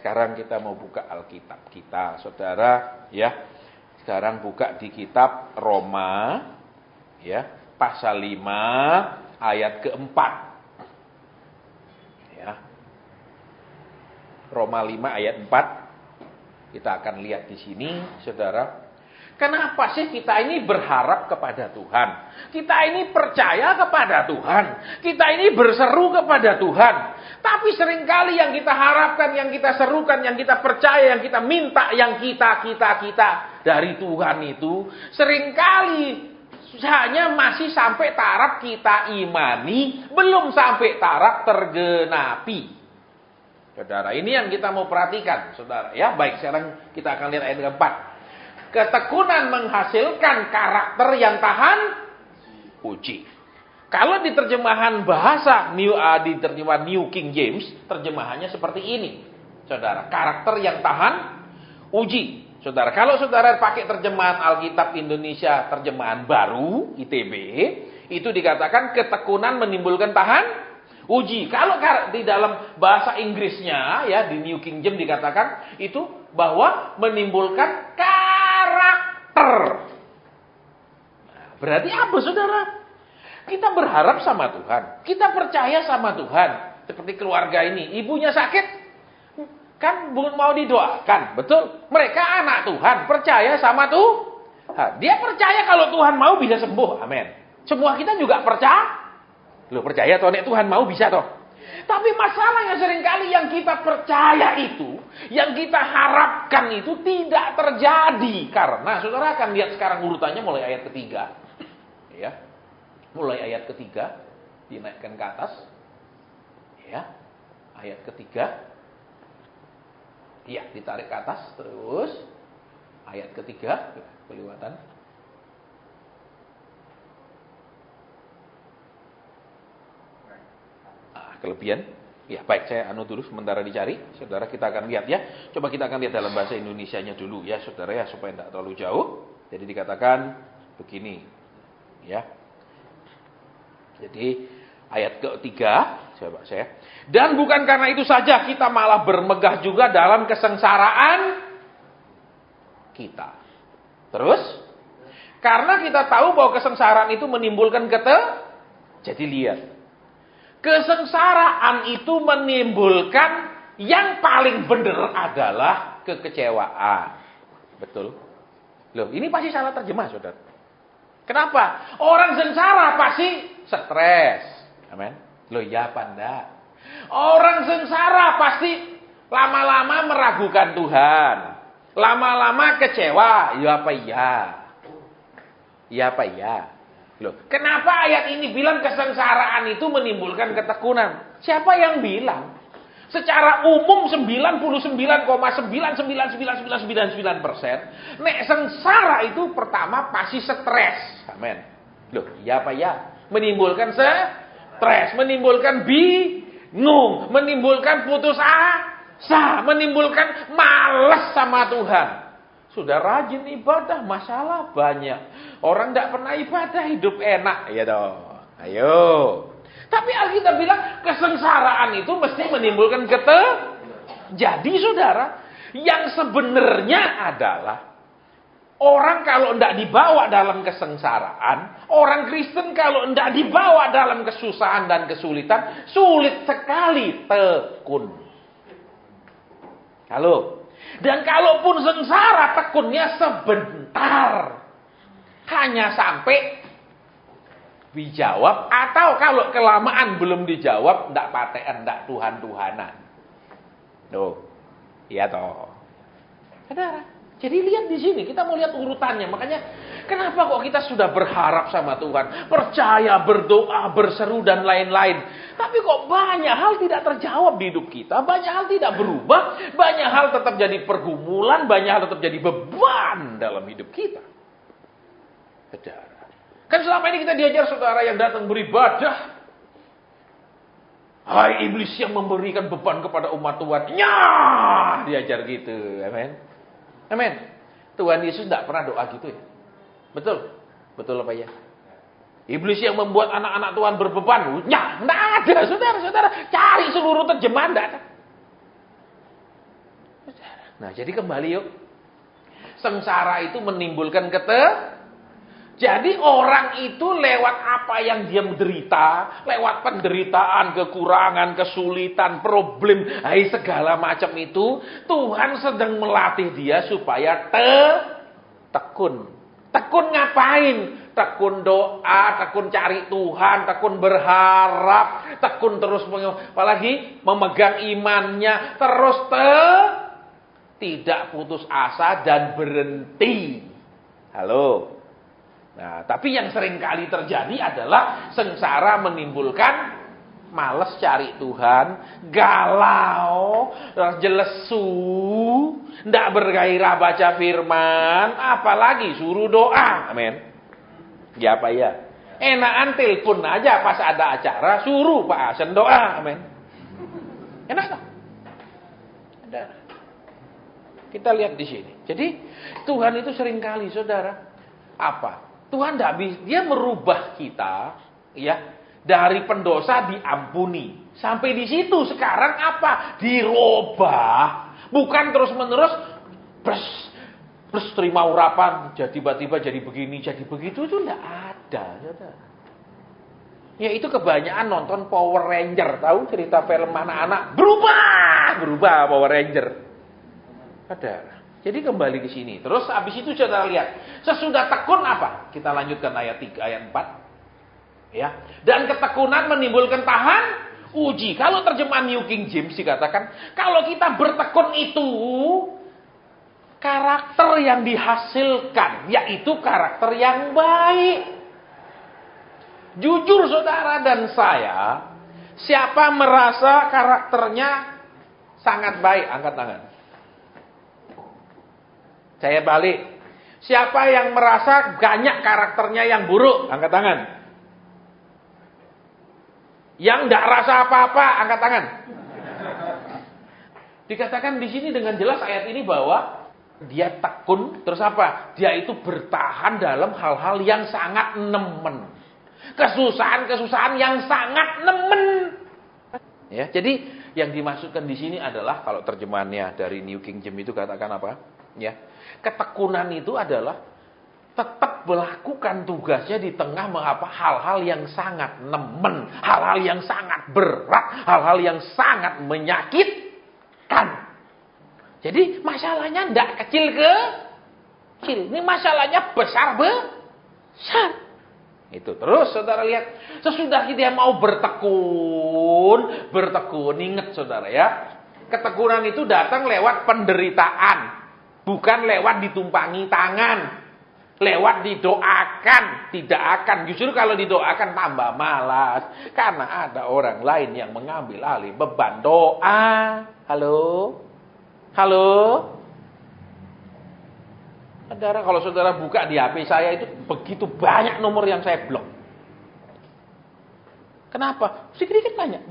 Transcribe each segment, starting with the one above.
Sekarang kita mau buka Alkitab kita, saudara, ya. Sekarang buka di kitab Roma, ya, pasal 5 ayat keempat. Ya. Roma 5 ayat 4. Kita akan lihat di sini, saudara. Kenapa sih kita ini berharap kepada Tuhan? Kita ini percaya kepada Tuhan. Kita ini berseru kepada Tuhan. Tapi seringkali yang kita harapkan, yang kita serukan, yang kita percaya, yang kita minta, yang kita dari Tuhan itu seringkali hanya masih sampai taraf kita imani, belum sampai taraf tergenapi. Saudara, ini yang kita mau perhatikan, saudara. Ya, baik, sekarang kita akan lihat ayat keempat. Ketekunan menghasilkan karakter yang tahan uji. Kalau di terjemahan bahasa di terjemahan New King James, terjemahannya seperti ini. Saudara, karakter yang tahan uji. Saudara, kalau saudara pakai terjemahan Alkitab Indonesia terjemahan baru, ITB, itu dikatakan ketekunan menimbulkan tahan uji. Kalau di dalam bahasa Inggrisnya, ya, di New King James dikatakan itu bahwa menimbulkan karakter. Nah, berarti apa, saudara? Kita berharap sama Tuhan. Kita percaya sama Tuhan. Seperti keluarga ini. Ibunya sakit. Kan mau didoakan. Betul? Mereka anak Tuhan. Percaya sama Tuhan. Dia percaya kalau Tuhan mau bisa sembuh. Amin. Semua kita juga percaya. Loh, percaya toh, nek Tuhan mau bisa toh. Tapi masalahnya seringkali yang kita percaya itu, yang kita harapkan itu tidak terjadi. Karena saudara akan lihat sekarang urutannya mulai ayat ketiga. Ya. Mulai ayat ketiga, dinaikkan ke atas. Ya. Ayat ketiga. Ya, ditarik ke atas. Terus. Ayat ketiga. Kelewatan. Kelebihan. Ya, baik, saya dulu sementara dicari. Saudara, kita akan lihat ya. Coba kita akan lihat dalam bahasa Indonesianya dulu ya, saudara ya, supaya tidak terlalu jauh. Jadi dikatakan begini. Ya. Jadi ayat ketiga, coba saya. Dan bukan karena itu saja kita malah bermegah juga dalam kesengsaraan kita. Terus, karena kita tahu bahwa kesengsaraan itu menimbulkan jadi lihat. Kesengsaraan itu menimbulkan yang paling benar adalah kekecewaan. Betul? Loh, ini pasti salah terjemah, saudara. Kenapa? Orang sengsara pasti stres. Amin. Loh, ya apa enggak? Orang sengsara pasti lama-lama meragukan Tuhan. Lama-lama kecewa. Ya apa iya? Ya apa iya? Loh, kenapa ayat ini bilang kesengsaraan itu menimbulkan ketekunan? Siapa yang bilang? Secara umum 99,99999% nek sengsara itu pertama pasti stres. Amin. Loh, ya apa ya? Menimbulkan stres, menimbulkan bingung, menimbulkan putus asa, menimbulkan malas sama Tuhan. Sudah rajin ibadah, masalah banyak. Orang tidak pernah ibadah, hidup enak. Ya dong. Ayo. Tapi Alkitab bilang kesengsaraan itu mesti menimbulkan Jadi saudara, yang sebenarnya adalah orang kalau tidak dibawa dalam kesengsaraan, orang Kristen kalau tidak dibawa dalam kesusahan dan kesulitan, sulit sekali tekun. Halo. Dan kalaupun sengsara, tekunnya sebentar. Hanya sampai dijawab, atau kalau kelamaan belum dijawab, ndak patean, ndak Tuhan-Tuhanan. Tuh, iya toh. Saudara, jadi lihat di sini, kita mau lihat urutannya. Makanya, kenapa kok kita sudah berharap sama Tuhan, percaya, berdoa, berseru dan lain-lain. Tapi kok banyak hal tidak terjawab di hidup kita, banyak hal tidak berubah, banyak hal tetap jadi pergumulan, banyak hal tetap jadi beban dalam hidup kita. Saudara. Kan selama ini kita diajar saudara yang datang beribadah. Hai iblis yang memberikan beban kepada umat Tuhan. Nyah! Diajar gitu. Amin. Amin. Tuhan Yesus tidak pernah doa gitu ya. Betul? Betul apa ya? Iblis yang membuat anak-anak Tuhan berbeban. Nyah! Tidak ada saudara-saudara. Cari seluruh terjemahan. Tidak ada. Nah, jadi kembali yuk. Sengsara itu menimbulkan jadi orang itu lewat apa yang dia menderita, lewat penderitaan, kekurangan, kesulitan, problem, segala macam itu, Tuhan sedang melatih dia supaya tekun. Tekun ngapain? Tekun doa, tekun cari Tuhan, tekun berharap, tekun terus apalagi memegang imannya, terus tidak putus asa dan berhenti. Halo. Nah, tapi yang sering kali terjadi adalah sengsara menimbulkan males cari Tuhan, galau, jelesu, ndak bergairah baca firman, apalagi suruh doa. Amin. Ya apa ya? Enakan telepon aja pas ada acara, suruh Pak Asen doa. Amin. Enak tak? Ada. Kita lihat di sini. Jadi Tuhan itu sering kali, saudara, apa? Tuhan tidak bisa, dia merubah kita, ya, dari pendosa diampuni. Sampai di situ sekarang apa? Dirubah. Bukan terus menerus, terus terima urapan, jadi tiba-tiba jadi begini, jadi begitu, itu tidak ada. Ya itu kebanyakan nonton Power Ranger, tahu cerita film anak-anak, berubah Power Ranger. Ada. Jadi kembali ke sini. Terus habis itu saudara lihat. Sesudah tekun apa? Kita lanjutkan ayat 3, ayat 4. Ya. Dan ketekunan menimbulkan tahan uji. Kalau terjemahan New King James dikatakan, kalau kita bertekun itu, karakter yang dihasilkan, yaitu karakter yang baik. Jujur saudara dan saya, siapa merasa karakternya sangat baik? Angkat tangan. Saya balik. Siapa yang merasa banyak karakternya yang buruk? Angkat tangan. Yang tidak rasa apa-apa? Angkat tangan. Dikatakan di sini dengan jelas ayat ini bahwa dia tekun. Terus apa? Dia itu bertahan dalam hal-hal yang sangat nemen. Kesusahan-kesusahan yang sangat nemen. Ya, jadi yang dimaksudkan di sini adalah, kalau terjemahannya dari New King James itu katakan apa? Ya, ketekunan itu adalah tetap melakukan tugasnya di tengah hal-hal yang sangat nemen, hal-hal yang sangat berat, hal-hal yang sangat menyakitkan. Jadi masalahnya tidak kecil, ini masalahnya besar. Itu terus saudara lihat, sesudah dia mau bertekun, ingat saudara ya, ketekunan itu datang lewat penderitaan. Bukan lewat ditumpangi tangan, lewat didoakan, tidak akan. Justru kalau didoakan tambah malas, karena ada orang lain yang mengambil alih beban doa. Halo? Saudara, kalau saudara buka di HP saya itu begitu banyak nomor yang saya blok. Kenapa? Dikit-dikit tanya.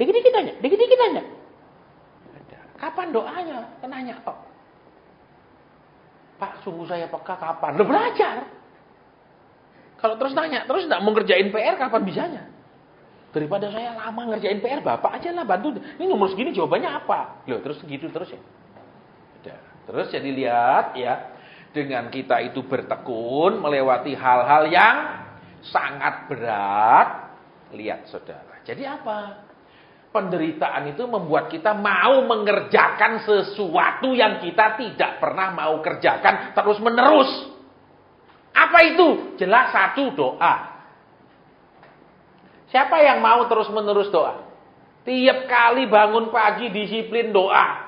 Kapan doanya? Nanya kok. Pak, sungguh saya peka kapan? Udah belajar. Kalau terus nanya, terus tidak mau ngerjain PR, kapan bisanya? Daripada saya lama ngerjain PR, Bapak aja lah bantu. Ini nomor segini jawabannya apa? Loh, terus gitu terus ya. Terus jadi lihat ya, dengan kita itu bertekun, melewati hal-hal yang sangat berat. Lihat saudara, jadi apa? Penderitaan itu membuat kita mau mengerjakan sesuatu yang kita tidak pernah mau kerjakan terus menerus. Apa itu? Jelas satu, doa. Siapa yang mau terus menerus doa? Tiap kali bangun pagi disiplin doa.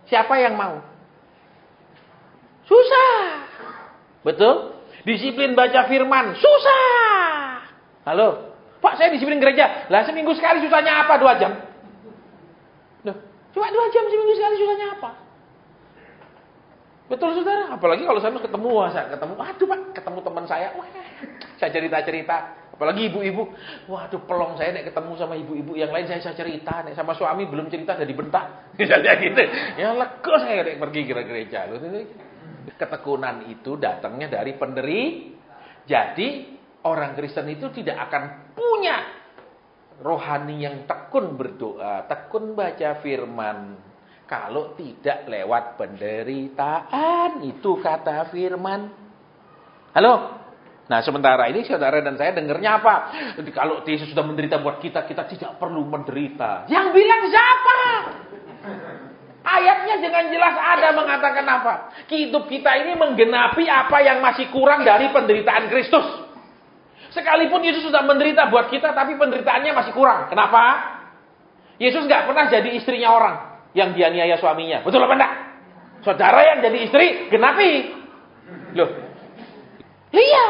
Siapa yang mau? Susah. Betul? Disiplin baca firman. Susah. Halo? Pak, saya disiplin gereja. Lah seminggu sekali susahnya apa? 2 jam. Loh, cuma 2 jam seminggu sekali susahnya apa? Betul saudara? Apalagi kalau saya ketemu, aduh Pak, ketemu teman saya. Wah, saya cerita-cerita. Apalagi ibu-ibu. Waduh, pelong saya nek ketemu sama ibu-ibu yang lain saya cerita. Nek sama suami belum cerita, udah dibentak. Misalnya gitu. Ya lega saya nek pergi ke gereja. Ketekunan itu datangnya dari Jadi orang Kristen itu tidak akan punya rohani yang tekun berdoa, tekun baca firman, kalau tidak lewat penderitaan. Itu kata firman. Halo? Nah, sementara ini saudara dan saya dengarnya apa? Kalau Yesus sudah menderita buat kita, kita tidak perlu menderita. Yang bilang siapa? Ayatnya dengan jelas ada mengatakan apa? Hidup kita ini menggenapi apa yang masih kurang dari penderitaan Kristus. Sekalipun Yesus sudah menderita buat kita, tapi penderitaannya masih kurang. Kenapa? Yesus nggak pernah jadi istrinya orang yang dianiaya suaminya. Betul apa enggak? Saudara yang jadi istri, genapi. Loh. Iya,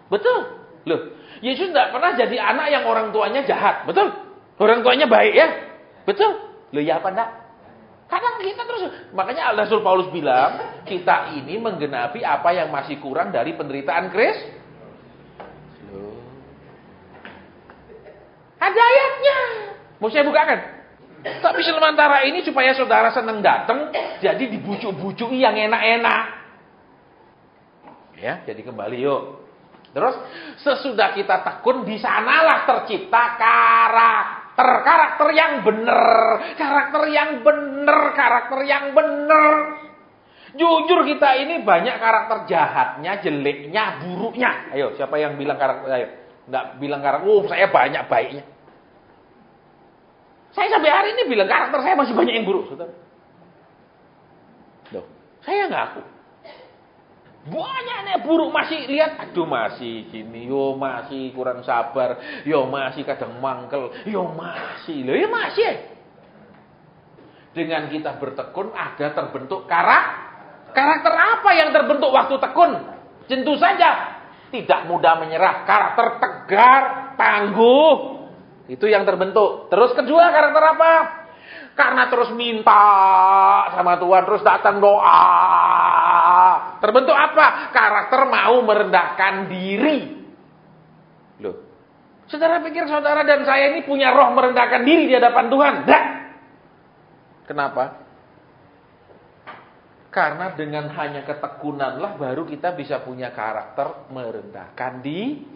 betul. Loh, Yesus nggak pernah jadi anak yang orang tuanya jahat. Betul? Orang tuanya baik ya? Betul? Loh, ya apa enggak? Kadang kita terus, makanya Rasul Paulus bilang, kita ini menggenapi apa yang masih kurang dari penderitaan Kristus. Loh. Ada ayatnya. Mau saya bukakan? Tapi sementara ini supaya saudara senang datang, jadi dibujuk-bujuki yang enak-enak. Ya, jadi kembali yuk. Terus sesudah kita tekun, di sanalah tercipta karakter yang benar, karakter yang benar. Jujur kita ini banyak karakter jahatnya, jeleknya, buruknya. Ayo, siapa yang bilang karakter? Ayo, nggak bilang karakter. Saya banyak baiknya. Saya sampai hari ini bilang karakter saya masih banyak yang buruk, saudara. Loh, saya ngaku. Banyaknya buruk, masih lihat, aduh masih gini, yo masih kurang sabar, yo masih kadang mangkel, yo masih, loh ya masih. Dengan kita bertekun ada terbentuk karakter apa yang terbentuk waktu tekun? Tentu saja tidak mudah menyerah, karakter tegar, tangguh. Itu yang terbentuk. Terus kedua karakter apa? Karena terus minta sama Tuhan, terus datang doa. Terbentuk apa? Karakter mau merendahkan diri. Loh, saudara pikir saudara dan saya ini punya roh merendahkan diri di hadapan Tuhan? Tidak. Kenapa? Karena dengan hanya ketekunanlah baru kita bisa punya karakter merendahkan diri.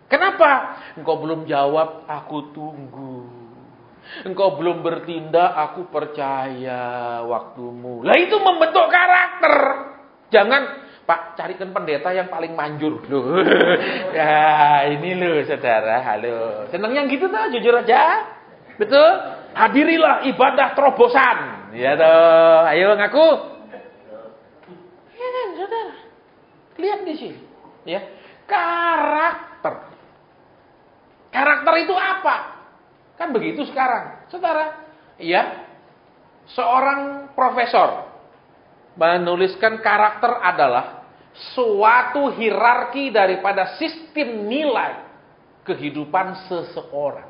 Kenapa? Engkau belum jawab, aku tunggu. Engkau belum bertindak, aku percaya waktumu. Lah itu membentuk karakter. Jangan, Pak, carikan pendeta yang paling manjur. Loh. Ya, ini loh saudara, halo. Senang yang gitu tuh, jujur aja. Betul? Hadirilah ibadah terobosan. Ya toh, ayo ngaku. Ya kan, saudara. Lihat di sini. Ya, karakter. Karakter itu apa? Kan begitu sekarang. Saudara, ya, seorang profesor menuliskan karakter adalah suatu hierarki daripada sistem nilai kehidupan seseorang.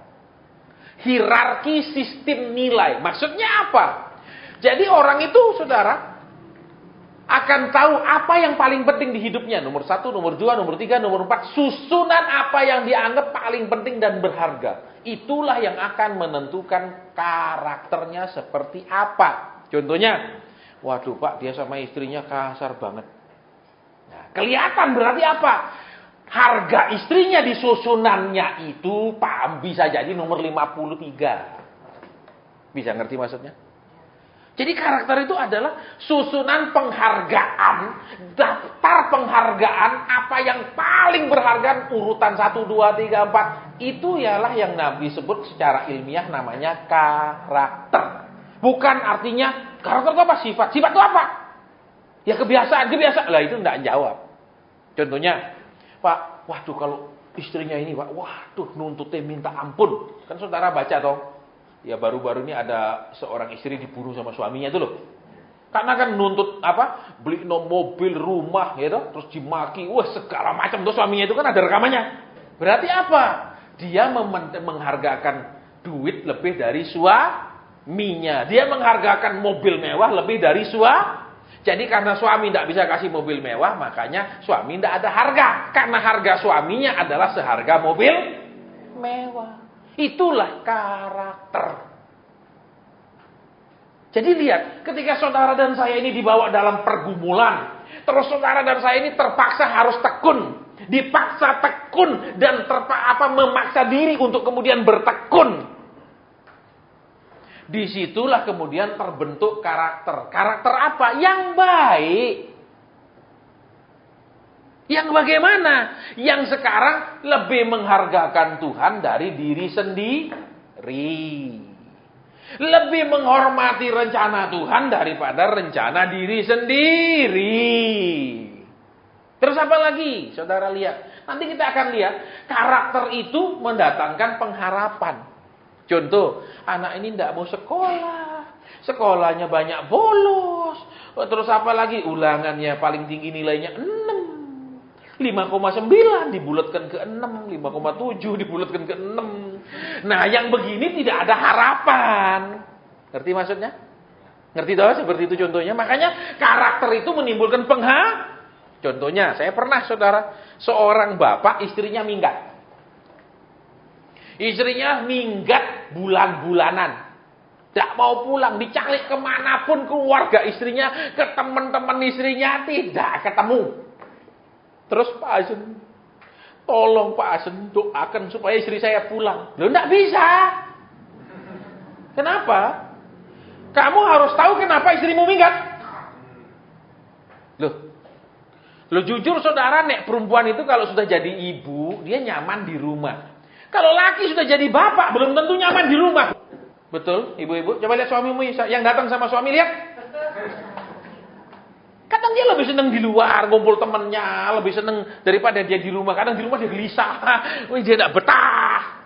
Hierarki sistem nilai. Maksudnya apa? Jadi orang itu, saudara, akan tahu apa yang paling penting di hidupnya. Nomor 1, nomor 2, nomor 3, nomor 4. Susunan apa yang dianggap paling penting dan berharga. Itulah yang akan menentukan karakternya seperti apa. Contohnya, waduh Pak, dia sama istrinya kasar banget. Nah, kelihatan berarti apa? Harga istrinya di susunannya itu bisa jadi nomor 53. Bisa ngerti maksudnya? Jadi karakter itu adalah susunan penghargaan, daftar penghargaan, apa yang paling berharga, urutan 1, 2, 3, 4. Itu ialah yang Nabi sebut secara ilmiah namanya karakter. Bukan artinya, karakter itu apa? Sifat. Sifat itu apa? Ya kebiasaan. Lah itu enggak jawab. Contohnya, Pak, waduh kalau istrinya ini, Pak, waduh nuntutnya minta ampun. Kan saudara baca toh. Ya baru-baru ini ada seorang istri dibunuh sama suaminya itu loh. Karena kan nuntut apa? Beli mobil, rumah, ya toh, terus dimaki, wah segala macam tuh suaminya itu kan ada rekamannya. Berarti apa? Dia menghargakan duit lebih dari suaminya. Dia menghargakan mobil mewah lebih dari Jadi karena suami tidak bisa kasih mobil mewah, makanya suami tidak ada harga. Karena harga suaminya adalah seharga mobil mewah. Itulah karakter. Jadi lihat, ketika saudara dan saya ini dibawa dalam pergumulan, terus saudara dan saya ini terpaksa harus tekun, dipaksa tekun dan memaksa diri untuk kemudian bertekun. disitulah kemudian terbentuk karakter. Karakter apa? Yang baik. Yang bagaimana? Yang sekarang lebih menghargakan Tuhan dari diri sendiri. Lebih menghormati rencana Tuhan daripada rencana diri sendiri. Terus apa lagi? Saudara lihat. Nanti kita akan lihat. Karakter itu mendatangkan pengharapan. Contoh, anak ini tidak mau sekolah. Sekolahnya banyak bolos. Terus apa lagi? Ulangannya paling tinggi nilainya 6. 5,9 dibulatkan ke 6, 5,7 dibulatkan ke 6. Nah, yang begini tidak ada harapan. Ngerti maksudnya? Ngerti toh? Seperti itu contohnya. Makanya karakter itu menimbulkan Contohnya, saya pernah saudara, seorang bapak istrinya minggat. Istrinya minggat bulan-bulanan. Tidak mau pulang, dicari kemanapun keluarga istrinya, ke teman-teman istrinya, tidak ketemu. Terus Pak Asen, tolong Pak Asen doakan supaya istri saya pulang. Loh, enggak bisa. Kenapa? Kamu harus tahu kenapa istrimu minggat. Loh jujur saudara, nek perempuan itu kalau sudah jadi ibu, dia nyaman di rumah. Kalau laki sudah jadi bapak, belum tentu nyaman di rumah. Betul, ibu-ibu? Coba lihat suamimu yang datang sama suami, lihat. Kadang dia lebih senang di luar, ngumpul temennya, lebih senang daripada dia di rumah. Kadang di rumah dia gelisah, dia tidak betah.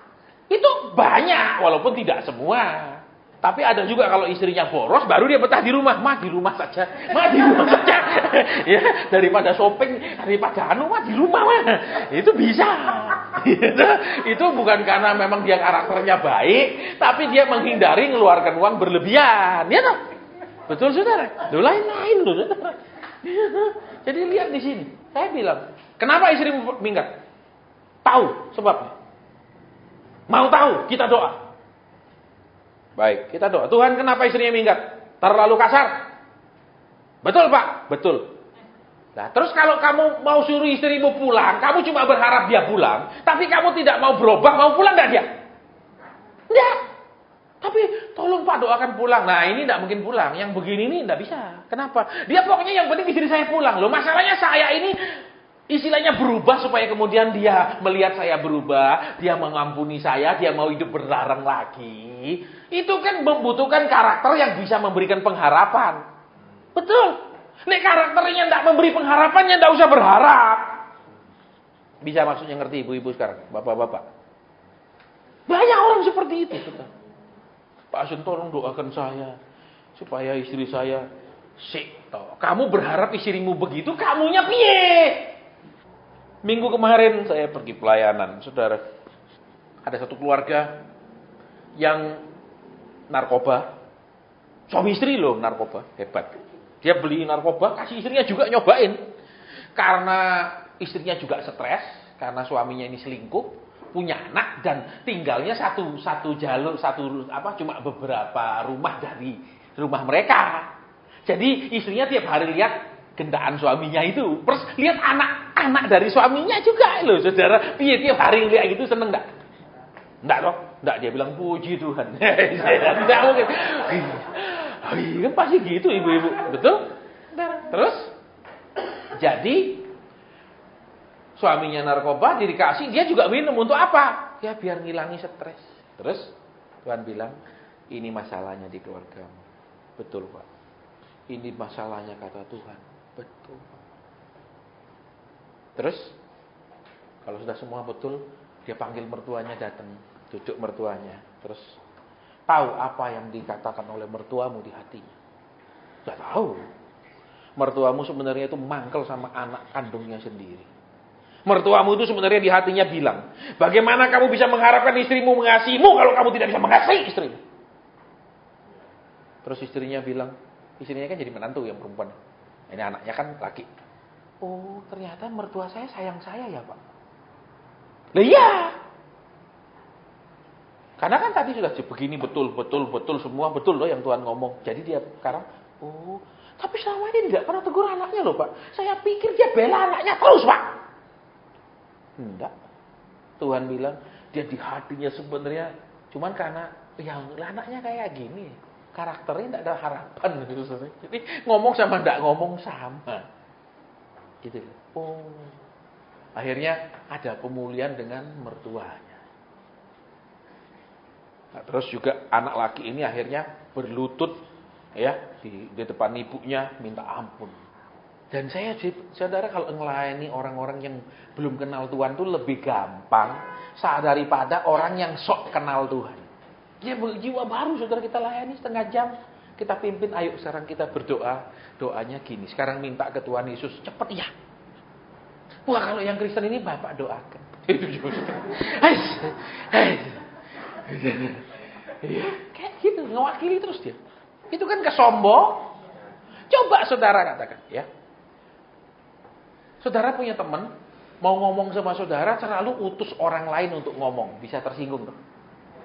Itu banyak, walaupun tidak semua. Tapi ada juga kalau istrinya boros, baru dia betah di rumah. Di rumah saja. Di rumah saja. Ya, daripada shopping, daripada di rumah Itu bisa. Itu bukan karena memang dia karakternya baik, tapi dia menghindari mengeluarkan uang berlebihan. Ya toh? Betul saudara? Lain-lain loh saudara. Jadi lihat di sini. Saya bilang, kenapa istrimu minggat? Tahu sebabnya. Mau tahu? Kita doa. Baik, kita doa. Tuhan, kenapa istrinya minggat? Terlalu kasar. Betul Pak? Betul. Nah, terus kalau kamu mau suruh istrimu pulang, kamu cuma berharap dia pulang, tapi kamu tidak mau berubah, mau pulang enggak dia? Enggak. Tapi tolong Pak doakan pulang. Nah, ini enggak mungkin pulang. Yang begini ini enggak bisa. Kenapa? Dia pokoknya yang penting istri saya pulang. Loh, masalahnya saya ini istilahnya berubah supaya kemudian dia melihat saya berubah, dia mengampuni saya, dia mau hidup berlarang lagi. Itu kan membutuhkan karakter yang bisa memberikan pengharapan. Betul. Nek karakternya tidak memberi pengharapannya, tidak usah berharap. Bisa maksudnya ngerti ibu-ibu sekarang, bapak-bapak? Banyak orang seperti itu. Pak Asun tolong doakan saya supaya istri saya kamu berharap istrimu begitu, kamunya piye? Minggu kemarin saya pergi pelayanan, saudara. Ada satu keluarga yang narkoba. Suami istri loh narkoba, hebat. Dia beli narkoba, kasih istrinya juga nyobain. Karena istrinya juga stres, karena suaminya ini selingkuh, punya anak dan tinggalnya satu jalur, cuma beberapa rumah dari rumah mereka. Jadi istrinya tiap hari lihat gendaan suaminya itu. Terus lihat anak dari suaminya juga loh, saudara. Piye tiap hari lihat gitu seneng enggak? Enggak loh. Enggak, dia bilang puji Tuhan. Tidak mungkin. Kan pasti gitu ibu-ibu. Betul? Terus jadi suaminya narkoba dikasih, dia juga minum untuk apa? Ya biar ngilangi stres. Terus Tuhan bilang, ini masalahnya di keluargamu. Betul, Pak. Ini masalahnya kata Tuhan. Betul. Terus kalau sudah semua betul, dia panggil mertuanya datang, duduk mertuanya. Terus tahu apa yang dikatakan oleh mertuamu di hatinya? Sudah tahu. Mertuamu sebenarnya itu mangkel sama anak kandungnya sendiri. Mertuamu itu sebenarnya di hatinya bilang, bagaimana kamu bisa mengharapkan istrimu mengasihimu kalau kamu tidak bisa mengasihi istrimu? Terus istrinya bilang, istrinya kan jadi menantu yang perempuan. Ini anaknya kan laki. Oh, ternyata mertua saya sayang saya ya, Pak. Lah iya. Karena kan tadi sudah begini betul semua betul loh yang Tuhan ngomong. Jadi dia sekarang, oh, tapi selama ini tidak pernah tegur anaknya loh, Pak. Saya pikir dia bela anaknya terus, Pak. Enggak. Tuhan bilang dia di hatinya sebenarnya cuman karena ya anaknya kayak gini, karakternya tidak ada harapan gitu. Jadi ngomong sama tidak ngomong sama, gitu. Oh, akhirnya ada pemulihan dengan mertuanya. Nah, terus juga anak laki ini akhirnya berlutut ya di depan ibunya minta ampun. Dan saudara kalau ngelayani orang-orang yang belum kenal Tuhan tuh lebih gampang daripada orang yang sok kenal Tuhan. Dia jiwa baru saudara kita layani setengah jam. Kita pimpin, ayo sekarang kita berdoa. Doanya gini, sekarang minta ke Tuhan Yesus, cepet ya. Wah kalau yang Kristen ini Bapak doakan. Itu juga. Kayak gitu, ngewakili terus dia. Itu kan kesombong. Coba saudara katakan ya. Saudara punya teman, mau ngomong sama saudara, selalu utus orang lain untuk ngomong. Bisa tersinggung tuh.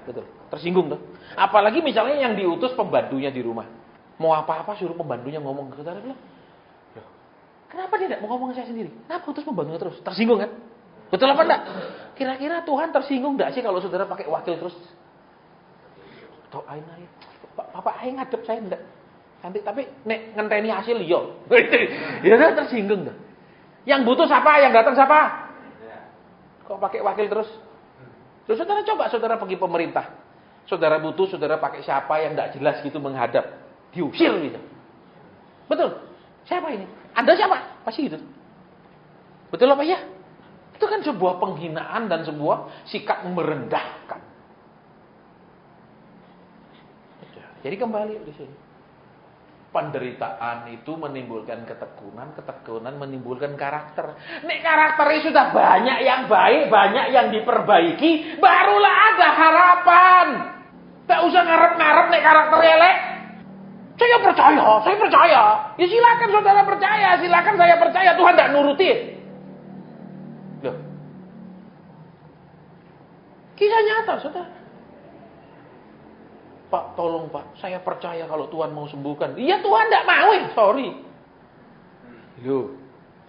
Betul, tersinggung tuh. Apalagi misalnya yang diutus pembantunya di rumah. Mau apa-apa suruh pembantunya ngomong ke saudara bilang, kenapa dia tidak mau ngomong ke saya sendiri? Kenapa utus pembantunya terus? Tersinggung kan? Betul apa enggak? Kira-kira Tuhan tersinggung enggak sih kalau saudara pakai wakil terus? Doain aja. Bapak ayo ngadep saya enggak. Nanti tapi nek ngenteni hasil yo. Ya udah tersinggung tuh. Yang butuh siapa? Yang datang siapa? Kok pakai wakil terus? Terus saudara coba saudara pergi pemerintah. Saudara butuh, saudara pakai siapa yang tidak jelas gitu menghadap. Diusir gitu. Betul? Siapa ini? Anda siapa? Pasti gitu. Betul apa ya? Itu kan sebuah penghinaan dan sebuah sikap merendahkan. Jadi kembali di sini. Penderitaan itu menimbulkan ketekunan, ketekunan menimbulkan karakter. Nek karakternya sudah banyak yang baik, banyak yang diperbaiki, barulah ada harapan. Tak usah ngarep-ngarep nek karakternya elek. Saya percaya. Ya silakan saudara percaya, silakan saya percaya. Tuhan tidak nuruti. Loh. Kisah nyata, saudara. Pak, tolong Pak, saya percaya kalau Tuhan mau sembuhkan. Iya Tuhan tidak mau, sorry. Loh,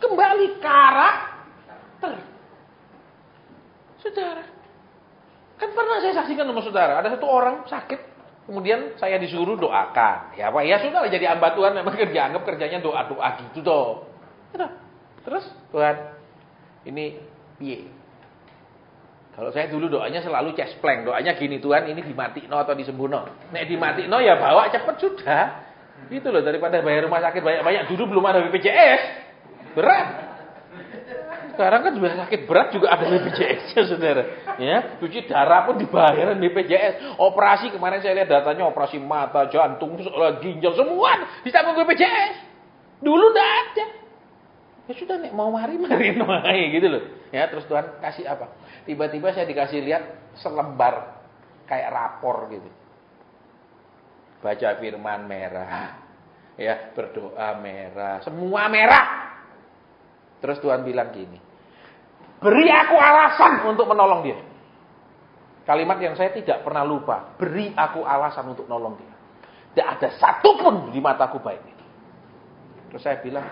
kembali karakter. Saudara, kan pernah saya saksikan sama saudara, ada satu orang sakit, kemudian saya disuruh doakan. Ya Pak, ya sudah jadi hamba Tuhan, memang dianggap kerjanya doa-doa gitu toh. Terus Tuhan, ini piye? Kalau saya dulu doanya selalu cespleng. Doanya gini, Tuhan ini dimatikno atau disembuhno. Nek dimatikno ya bawa cepet sudah. Itu loh, daripada bayar rumah sakit banyak-banyak. Dulu belum ada BPJS. Berat. Sekarang kan sudah sakit berat juga ada BPJS-nya saudara. Ya, cuci darah pun dibayarin BPJS. Operasi kemarin saya lihat datanya, operasi mata, jantung, ginjal, semua ditanggung BPJS. Dulu enggak ada. Ya sudah nek mau mari gitu loh. Ya, terus Tuhan kasih apa? Tiba-tiba saya dikasih lihat selembar kayak rapor gitu. Baca firman merah. Ya, berdoa merah, semua merah. Terus Tuhan bilang gini, beri aku alasan untuk menolong dia. Kalimat yang saya tidak pernah lupa, beri aku alasan untuk menolong dia. Tidak ada satupun di mataku baik itu. Terus saya bilang,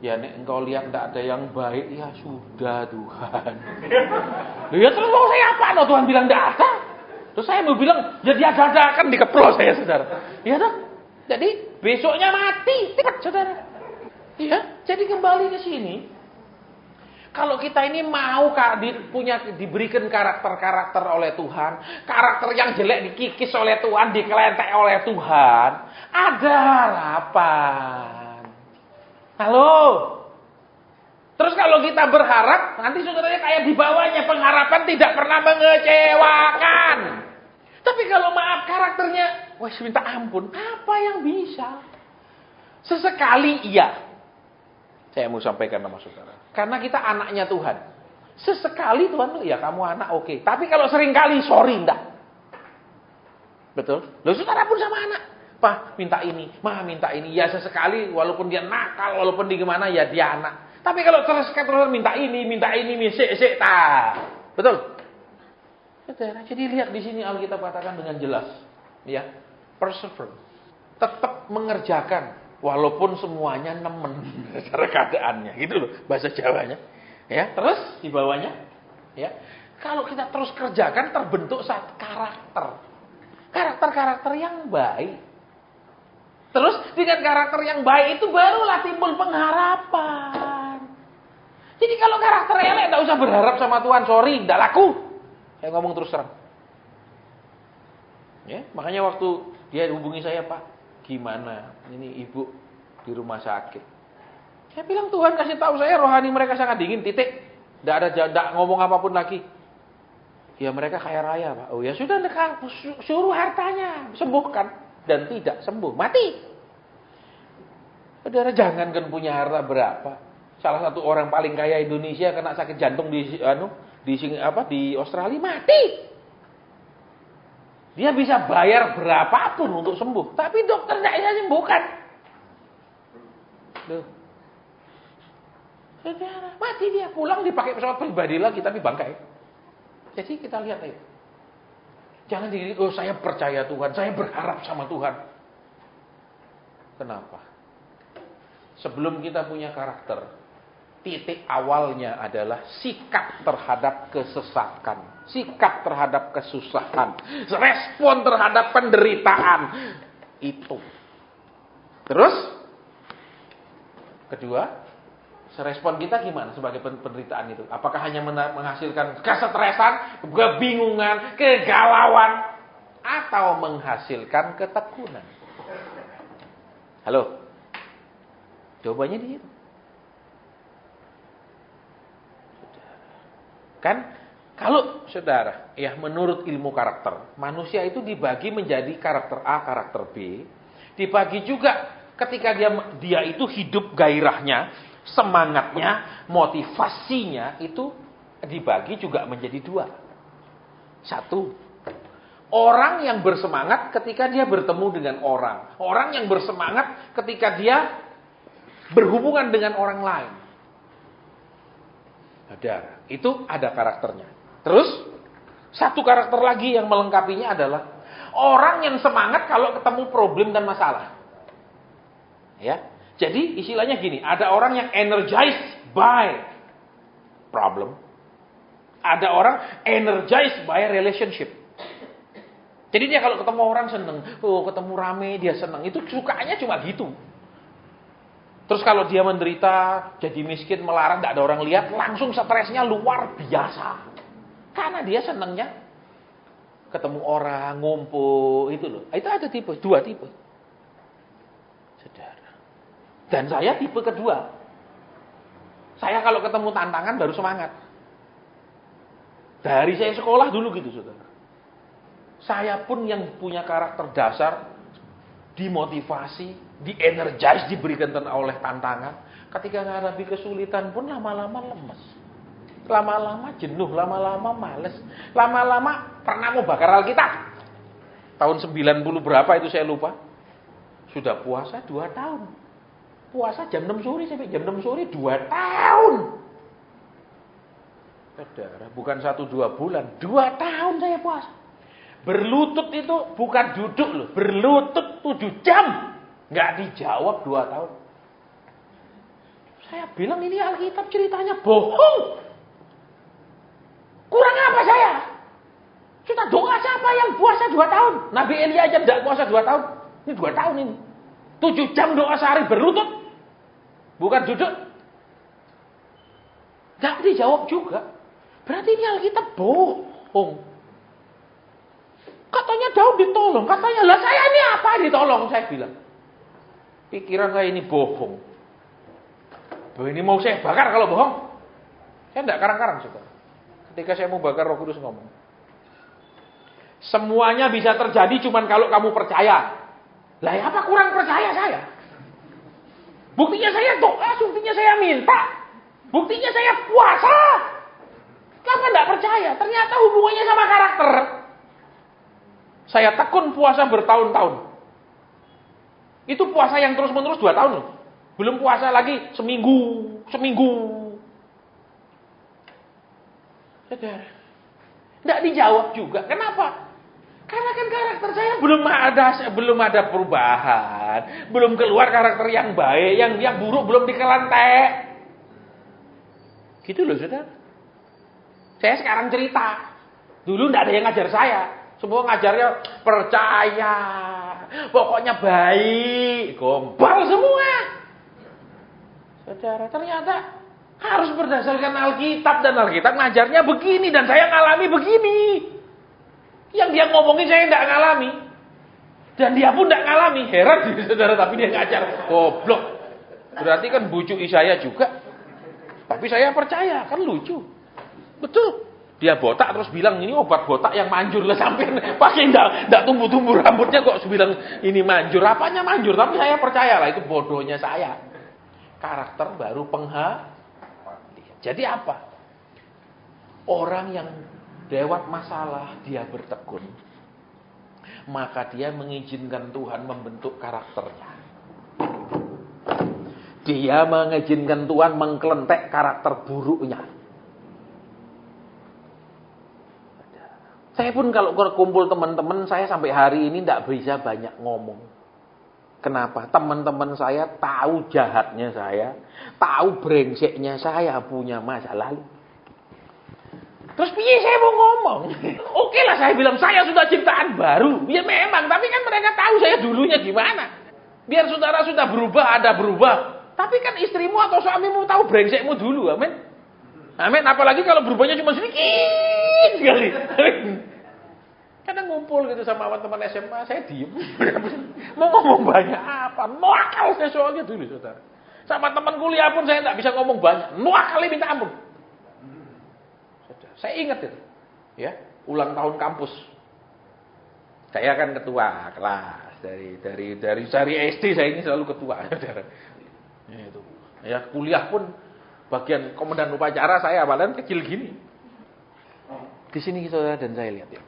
ya nek engkau lihat tidak ada yang baik, ya sudah Tuhan. Ya terus mau saya apa? No, Tuhan bilang tidak ada. Terus saya mau bilang, ya dia ada kan dikeplos saya saudara. Ya toh. Jadi besoknya mati, cepet saudara. Ya, jadi kembali ke sini. Kalau kita ini mau diberikan karakter-karakter oleh Tuhan, karakter yang jelek dikikis oleh Tuhan, dikelentek oleh Tuhan, ada harapan. Halo. Terus kalau kita berharap, nanti saudaranya kayak di bawahnya, pengharapan tidak pernah mengecewakan. Tapi kalau maaf karakternya, wah minta ampun, apa yang bisa? Sesekali iya. Saya mau sampaikan sama saudara. Karena kita anaknya Tuhan. Sesekali Tuhan, ya kamu anak oke. Tapi kalau sering kali, sorry enggak. Betul? Loh saudara pun sama anak. Pak minta ini, Ma minta ini. Ya sesekali, walaupun dia nakal, walaupun di gimana, ya dia anak. Tapi kalau terus minta ini, sik ta. Betul? Saudara, jadi lihat di sini Alkitab katakan dengan jelas. Ya, perseverance. Tetap mengerjakan. Walaupun semuanya nemen secara keadaannya, gitu loh bahasa Jawanya. Ya, terus di bawahnya, ya. Kalau kita terus kerjakan terbentuk satu karakter. Karakter-karakter yang baik. Terus dengan karakter yang baik itu barulah timbul pengharapan. Jadi kalau karakter elek tidak usah berharap sama Tuhan. Sorry, tidak laku. Saya ngomong terus terang. Ya, makanya waktu dia hubungi saya, Pak, gimana? Ini ibu di rumah sakit. Saya bilang Tuhan kasih tahu saya rohani mereka sangat dingin, titik. Tidak ngomong apapun lagi. Ya mereka kaya raya, Pak. Oh ya sudah, suruh hartanya sembuhkan. Dan tidak sembuh, mati. Saudara, jangankan punya harta berapa. Salah satu orang paling kaya Indonesia kena sakit jantung di Australia, mati. Dia bisa bayar berapapun untuk sembuh, tapi dokter tidak bisa sembuhkan. Loh. Saudara, mati dia, pulang dipakai pesawat pribadi lagi tapi bangkai. Jadi kita lihat ayo. Jangan diri, oh saya percaya Tuhan, saya berharap sama Tuhan. Kenapa? Sebelum kita punya karakter, titik awalnya adalah sikap terhadap kesesakan, sikap terhadap kesusahan, respon terhadap penderitaan. Itu. Terus, kedua, respon kita gimana sebagai penderitaan itu? Apakah hanya menghasilkan kesetresan, kebingungan, kegalauan, atau menghasilkan ketekunan? Halo? Jawabannya di situ. Kan kalau saudara, ya menurut ilmu karakter, manusia itu dibagi menjadi karakter A, karakter B. Dibagi juga ketika dia itu hidup gairahnya, semangatnya, motivasinya itu dibagi juga menjadi dua. Satu, orang yang bersemangat ketika dia bertemu dengan orang. Orang yang bersemangat ketika dia berhubungan dengan orang lain. Itu ada karakternya. Terus, satu karakter lagi yang melengkapinya adalah orang yang semangat kalau ketemu problem dan masalah. Ya. Jadi istilahnya gini, ada orang yang energized by problem. Ada orang energized by relationship. Jadi dia kalau ketemu orang seneng, ketemu rame dia seneng. Itu sukanya cuma gitu. Terus kalau dia menderita, jadi miskin, melarat, tidak ada orang lihat, langsung stresnya luar biasa. Karena dia senengnya ketemu orang, ngumpul, itu loh. Itu ada tipe, dua tipe. Saudara. Dan saya tipe kedua. Saya kalau ketemu tantangan baru semangat. Dari saya sekolah dulu gitu, saudara. Saya pun yang punya karakter dasar, dimotivasi, di-energize, diberikan oleh tantangan. Ketika menghadapi kesulitan pun lama-lama lemes. Lama-lama jenuh, lama-lama males. Lama-lama pernah mau bakar Alkitab. Tahun 90 berapa itu saya lupa. Sudah puasa 2 tahun. Puasa jam 6 sore sampai jam 6 sore 2 tahun. Saudara, bukan 1-2 bulan, 2 tahun saya puasa. Berlutut itu bukan duduk loh, berlutut 7 jam. Nggak dijawab 2 tahun. Saya bilang ini Alkitab ceritanya bohong. Kurang apa saya? Kita doa siapa yang puasa 2 tahun? Nabi Elia aja tidak puasa 2 tahun. Ini 2 tahun ini. 7 jam doa sehari berlutut. Bukan duduk. Nggak dijawab juga. Berarti ini Alkitab bohong. Katanya Daud ditolong. Katanya, lah saya ini apa ditolong? Saya bilang. Pikiran saya ini bohong. Ini mau saya bakar kalau bohong. Saya tidak karang-karang, saudara. Ketika saya mau bakar, Roh Kudus ngomong. Semuanya bisa terjadi cuman kalau kamu percaya. Lah ya apa kurang percaya saya? Buktinya saya doa, buktinya saya minta. Buktinya saya puasa. Kenapa tidak percaya? Ternyata hubungannya sama karakter. Saya tekun puasa bertahun-tahun. Itu puasa yang terus-menerus 2 tahun loh. Belum puasa lagi seminggu. Saudara, tidak dijawab juga. Kenapa? Karena kan karakter saya belum ada perubahan, belum keluar karakter yang baik, yang buruk belum dikelantek. Gitu loh, saudara. Saya sekarang cerita. Dulu tidak ada yang ngajar saya. Semua ngajarnya percaya, pokoknya baik, gombal semua. Saudara, ternyata harus berdasarkan Alkitab, dan Alkitab ngajarnya begini, dan saya ngalami begini. Yang dia ngomongin saya tidak ngalami, dan dia pun tidak ngalami. Heran saudara, tapi dia ngajar. Goblok. Berarti kan bujuki saya juga. Tapi saya percaya, kan lucu. Betul. Dia botak terus bilang ini obat botak yang manjur lah, sampai pakai enggak tumbuh-tumbuh rambutnya kok bilang ini manjur. Apanya manjur? Tapi saya percaya lah, itu bodohnya saya. Karakter baru Jadi apa? Orang yang lewat masalah dia bertekun, maka dia mengizinkan Tuhan membentuk karakternya. Dia mengizinkan Tuhan mengkelentek karakter buruknya. Saya pun kalau kumpul teman-teman saya sampai hari ini tidak bisa banyak ngomong. Kenapa? Teman-teman saya tahu jahatnya saya, tahu brengseknya saya punya masa lalu. Terus piye saya mau ngomong? Oke lah saya bilang saya sudah ciptaan baru. Ya memang, tapi kan mereka tahu saya dulunya gimana. Biar saudara sudah berubah, ada berubah. Tapi kan istrimu atau suamimu tahu brengsekmu dulu, amin. Amin, apalagi kalau berubahnya cuma sedikit sekali. Kadang ngumpul gitu sama teman SMA, saya diem. Mau ngomong banyak apa? Nuakal saya soalnya dulu, saudara. Sama teman kuliah pun saya tidak bisa ngomong banyak. Nuakal minta ampun. Saya ingat itu, ya, ulang tahun kampus. Saya kan ketua kelas dari SD saya ini selalu ketua, saudara. Itu, ya kuliah pun bagian komandan upacara saya padahal kecil gini. Di sini saudara dan saya lihat ya.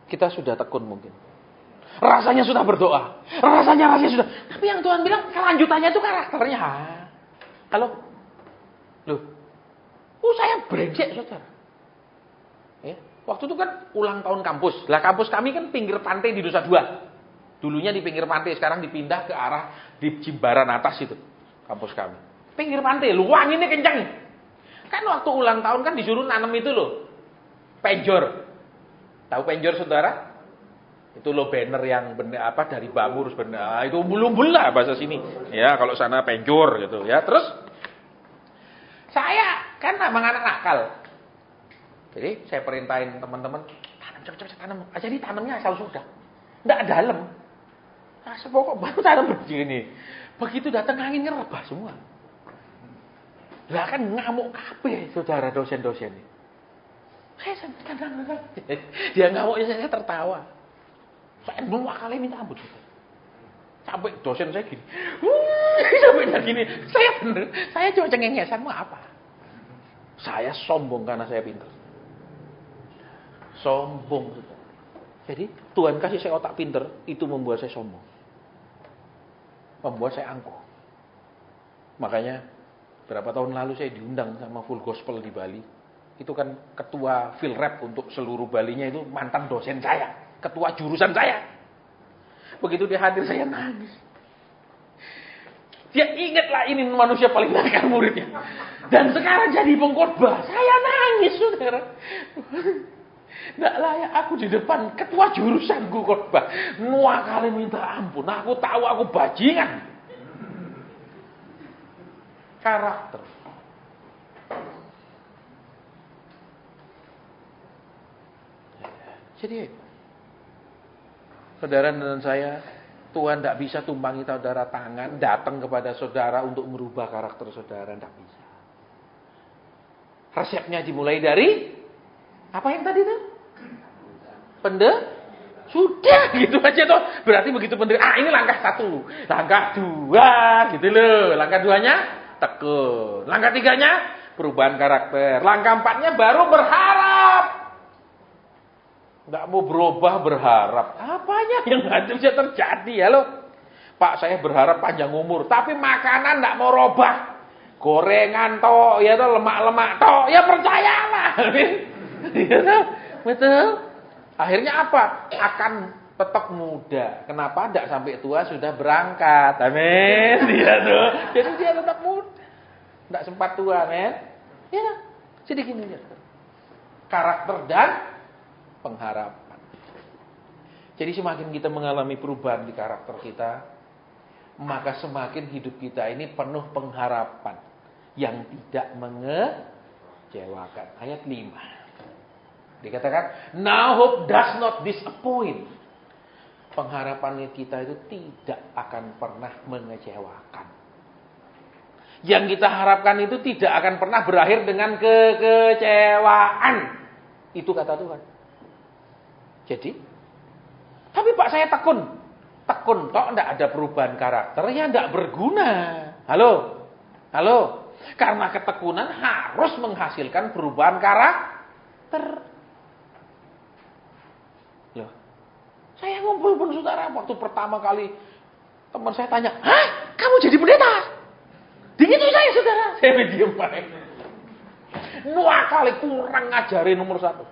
Kita sudah tekun mungkin. Rasanya sudah berdoa. Rasanya sudah. Tapi yang Tuhan bilang kelanjutannya itu karakternya. Halo? Loh. Saya brengsek saudara. Ya. Waktu itu kan ulang tahun kampus. Lah kampus kami kan pinggir pantai di Nusa Dua. Dulunya di pinggir pantai, sekarang dipindah ke arah di Jimbaran atas itu. Kampus kami. Pinggir pantai, luang ini kencang. Kan waktu ulang tahun kan disuruh nanam itu loh. Penjor. Tahu penjor saudara? Itu loh banner yang dari bambu terus itu umbul-umbul lah bahasa sini. Ya, kalau sana penjor gitu ya. Terus saya kan abang anak nakal. Jadi saya perintahin teman-teman, tanam cepet-cepet tanam. Aja ditanamnya asal sudah. Enggak dalam. Nah, sepokok baru tanam begini. Begitu datang angin ngerebah semua. Lah kan ngamuk kabeh saudara dosen-dosen ini. Saya kadang-kadang dia ngamuknya saya tertawa. Saya dua kali minta ampun. Sampai dosen saya gini. Sampai gini. Saya cuma cengengesan mau apa? Saya sombong karena saya pintar. Sombong. Jadi Tuhan kasih saya otak pintar, itu membuat saya sombong. Membuat saya angkuh. Makanya berapa tahun lalu saya diundang sama Full Gospel di Bali. Itu kan ketua Philrep untuk seluruh Balinya itu mantan dosen saya. Ketua jurusan saya. Begitu dia hadir saya nangis. Dia ingatlah ini manusia paling nakal muridnya. Dan sekarang jadi pengkhotbah. Saya nangis saudara. Nggak layak aku di depan ketua jurusanku khotbah. Nuah kali minta ampun. Aku tahu aku bajingan. Karakter. Jadi saudara dan saya, Tuhan tidak bisa tumpangi saudara tangan, datang kepada saudara untuk merubah karakter saudara, tidak bisa. Resepnya dimulai dari apa yang tadi tuh? Sudah gitu aja toh. Berarti begitu ini langkah 1, langkah 2 gitu loh. Langkah 2-nya tekun. Langkah 3-nya perubahan karakter. Langkah 4-nya baru berharap. Nggak mau berubah berharap. Apanya yang nggak bisa terjadi ya lo? Pak saya berharap panjang umur, tapi makanan nggak mau robah. Gorengan toh, ya toh lemak-lemak toh, ya percayalah. Ya toh, betul. Akhirnya apa? Akan tetap muda. Kenapa? Tidak sampai tua sudah berangkat. Amin. Dia tuh. Jadi dia tetap muda. Tidak sempat tua, men. Ya. Jadi gini aja. Karakter dan pengharapan. Jadi semakin kita mengalami perubahan di karakter kita, maka semakin hidup kita ini penuh pengharapan yang tidak mengecewakan. Ayat 5. Dikatakan, now hope does not disappoint. Pengharapan kita itu tidak akan pernah mengecewakan. Yang kita harapkan itu tidak akan pernah berakhir dengan kekecewaan. Itu kata Tuhan. Jadi, tapi Pak saya tekun tok enggak ada perubahan karakter, ya enggak berguna. Halo. Karena ketekunan harus menghasilkan perubahan karakter. Loh. Saya ngumpul pun saudara, waktu pertama kali teman saya tanya, "Hah, kamu jadi pendeta?" Begitu saya saudara, saya diam baik. Dua kali kurang ngajarin nomor 1.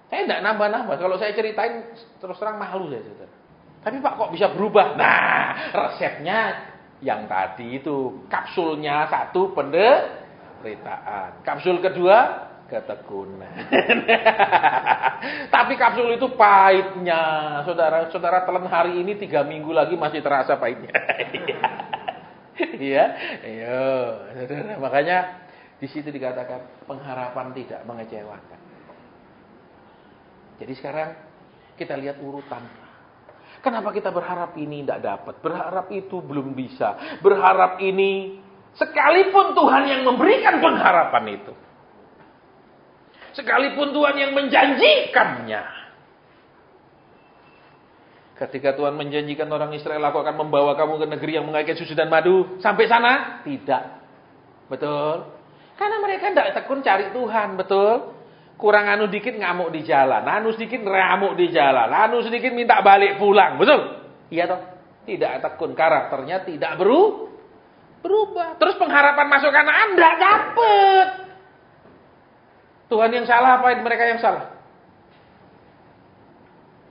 Saya enggak nambah-nambah. Kalau saya ceritain terus terang malu saya saudara. Tapi Pak kok bisa berubah? Nah, resepnya yang tadi itu. Kapsulnya 1 penderitaan. Kapsul kedua ketekunan. Tapi kapsul itu pahitnya. Saudara telan hari ini 3 minggu lagi masih terasa pahitnya. Iya. Saudara. Makanya di situ dikatakan pengharapan tidak mengecewakan. Jadi sekarang kita lihat urutan. Kenapa kita berharap ini tidak dapat? Berharap itu belum bisa. Berharap ini sekalipun Tuhan yang memberikan pengharapan itu. Sekalipun Tuhan yang menjanjikannya. Ketika Tuhan menjanjikan orang Israel, aku akan membawa kamu ke negeri yang mengalir susu dan madu. Sampai sana? Tidak. Betul? Karena mereka tidak tekun cari Tuhan. Betul? Kurang anu dikit ngamuk di jalan, anu sedikit ngamuk di jalan, anu sedikit minta balik pulang, betul? Iya toh? Tidak tekun, karakternya tidak berubah. Terus pengharapan masuk kanan Anda dapat. Tuhan yang salah apa mereka yang salah?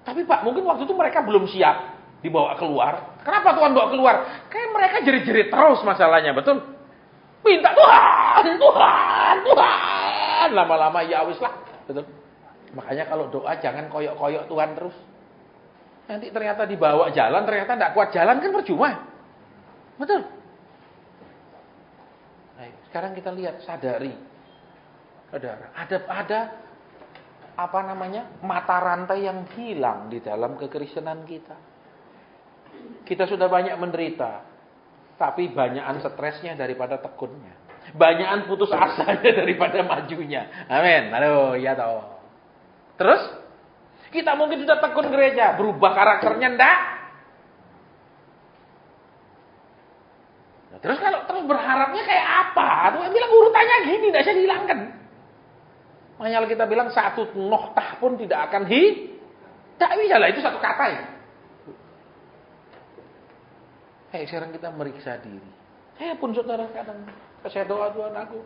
Tapi Pak, mungkin waktu itu mereka belum siap dibawa keluar. Kenapa Tuhan bawa keluar? Kayak mereka jerit-jerit terus masalahnya, betul? Minta Tuhan. Lama-lama ya wis lah, betul. Makanya kalau doa jangan koyok-koyok Tuhan terus. Nanti ternyata dibawa jalan, ternyata tidak kuat jalan kan percuma. Betul. Nah, sekarang kita lihat, sadari. Saudara, ada mata rantai yang hilang di dalam kekristenan kita. Kita sudah banyak menderita, tapi banyakan stresnya daripada tekunnya. Banyakan putus asanya daripada majunya. Amin. Halo, ya toh. Terus kita mungkin sudah tekun gereja, berubah karakternya enggak? Nah, terus berharapnya kayak apa? Tuh bilang urutannya gini, enggak bisa dihilangkan. Makanya kita bilang satu noktah pun tidak akan tidak bisa lah, itu satu kata ya. Sekarang kita meriksa diri. Saya pun saudara kadang saya doa Tuhan aku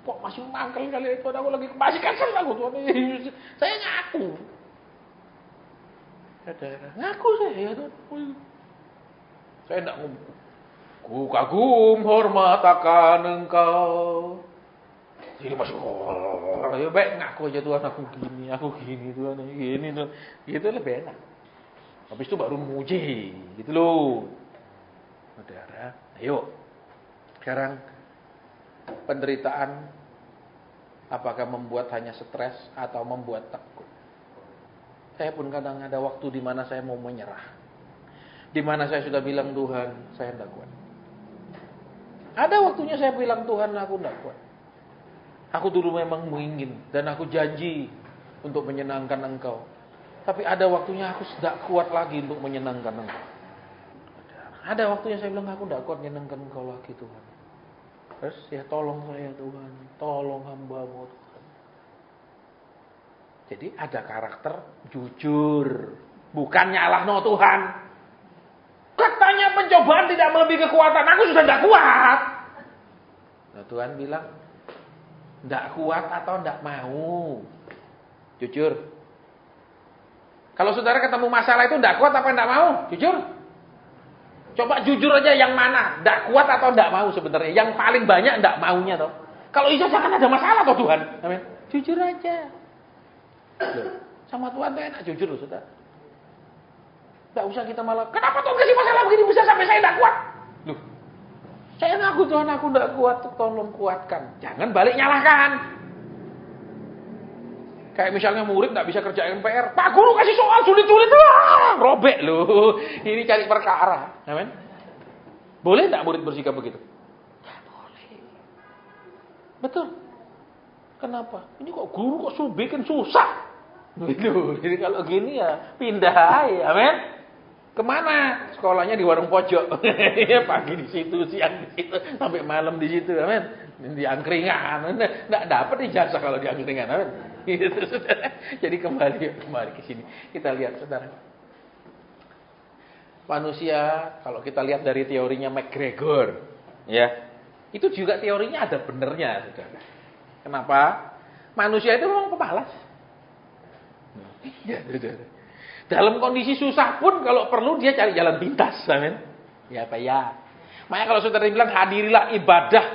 kok masih mangkel kali itu aku lagi masih kesel aku Tuhan. Saya ngaku. Ngaku saya Tuhan. Saya enggak ngomong. Ku kagum hormat akan Engkau. Jadi masuk ya baik ngaku aja Tuhan aku gini Tuhan gini Tuhan. Gitu lebih enak. Habis itu baru muji gitu loh. Saudara, ayo. Sekarang penderitaan apakah membuat hanya stres atau membuat takut? Saya pun kadang ada waktu di mana saya mau menyerah. Di mana saya sudah bilang Tuhan, saya tidak kuat. Ada waktunya saya bilang Tuhan, aku tidak kuat. Aku dulu memang ingin dan aku janji untuk menyenangkan Engkau. Tapi ada waktunya aku tidak kuat lagi untuk menyenangkan Engkau. Ada waktunya saya bilang aku tidak kuat menyenangkan Engkau lagi Tuhan. Terus ya tolong saya Tuhan, tolong hamba-Mu Tuhan. Jadi ada karakter jujur, bukan nyalahno Tuhan. Katanya pencobaan tidak melebihi kekuatan, aku sudah tidak kuat. Nah Tuhan bilang, tidak kuat atau tidak mau. Jujur. Kalau saudara ketemu masalah itu tidak kuat apa tidak mau? Jujur. Coba jujur aja yang mana, tidak kuat atau tidak mau sebenarnya. Yang paling banyak tidak maunya toh. Kalau itu jangan ada masalah toh Tuhan. Amin. Jujur aja. Loh, Sama Tuhan tuh enak, jujur loh, saudara. Nggak usah kita malah, kenapa Tuhan kasih masalah begini bisa sampai saya nggak kuat? Loh, saya ngaku Tuhan aku nggak kuat, tolong kuatkan. Jangan balik nyalahkan. Kayak misalnya murid nggak bisa kerjain PR, Pak Guru kasih soal sulit-sulit, robek loh. Ini cari perkara, amin. Boleh nggak murid bersikap begitu? Ya boleh. Betul. Kenapa? Ini kok guru kok bikin susah? Gitu. Jadi kalau gini ya pindah aja, amin. Kemana? Sekolahnya di warung pojok. Pagi di situ, siang di situ, sampai malam di situ, amin. Di angkringan, nggak dapat ijazah kalau di angkringan, amin. Gitu, saudara. Jadi kembali ke sini. Kita lihat, saudara. Manusia, kalau kita lihat dari teorinya McGregor, ya, itu juga teorinya ada benernya, saudara. Kenapa? Manusia itu memang pemalas. Ya, saudara. Dalam kondisi susah pun, kalau perlu dia cari jalan pintas, amin. Ya, apa ya? Makanya kalau saudara bilang hadirilah ibadah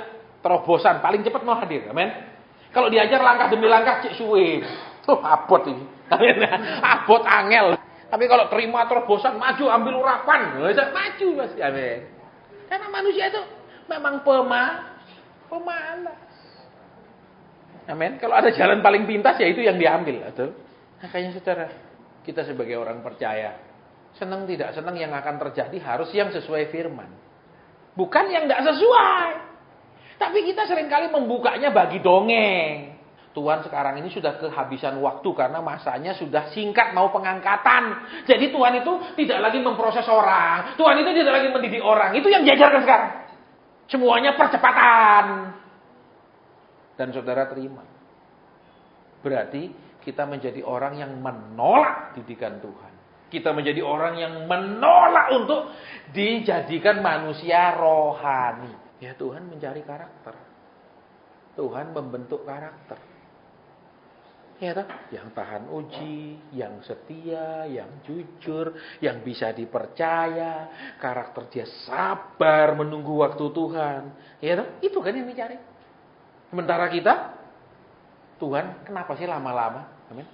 terobosan, paling cepat mau hadir, amin. Kalau diajar langkah demi langkah, cek suwe. Tuh, abot ini. Abot angel. Tapi kalau terima terobosan, maju ambil urapan. Maju pasti. Amin. Karena manusia itu memang pemalas. Amin. Kalau ada jalan paling pintas, ya itu yang diambil. Betul. Makanya saudara, kita sebagai orang percaya, senang tidak senang yang akan terjadi harus yang sesuai firman. Bukan yang tidak sesuai. Tapi kita seringkali membukanya bagi dongeng. Tuhan sekarang ini sudah kehabisan waktu karena masanya sudah singkat mau pengangkatan. Jadi Tuhan itu tidak lagi memproses orang. Tuhan itu tidak lagi mendidik orang. Itu yang diajarkan sekarang. Semuanya percepatan. Dan saudara terima. Berarti kita menjadi orang yang menolak didikan Tuhan. Kita menjadi orang yang menolak untuk dijadikan manusia rohani. Ya Tuhan mencari karakter. Tuhan membentuk karakter. Ya toh? Yang tahan uji, yang setia, yang jujur, yang bisa dipercaya, karakter dia sabar menunggu waktu Tuhan. Ya toh? Itu kan yang dicari. Sementara kita, Tuhan, kenapa sih lama-lama? Amin.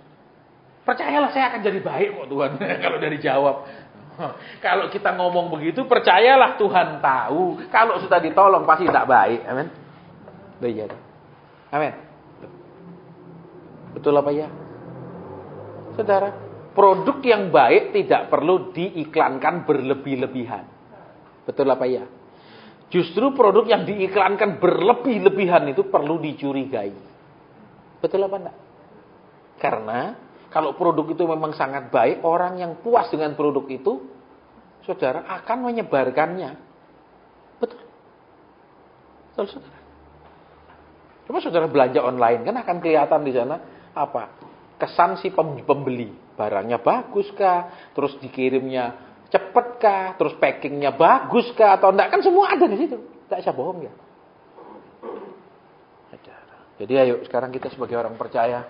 Percayalah saya akan jadi baik kok Tuhan. Kalau dari jawab. Kalau kita ngomong begitu, percayalah Tuhan tahu. Kalau sudah ditolong pasti tidak baik. Amin. Iya. Amin. Betul apa ya? Saudara, produk yang baik tidak perlu diiklankan berlebih-lebihan. Betul apa ya? Justru produk yang diiklankan berlebih-lebihan itu perlu dicurigai. Betul apa enggak? Karena kalau produk itu memang sangat baik, orang yang puas dengan produk itu, saudara akan menyebarkannya. Betul. Betul, saudara. Coba saudara belanja online, kan akan kelihatan di sana apa? Kesan si pembeli. Barangnya bagus kah? Terus dikirimnya cepet kah? Terus packingnya bagus kah? Atau enggak? Kan semua ada di situ. Tidak bisa bohong ya. Jadi ayo sekarang kita sebagai orang percaya,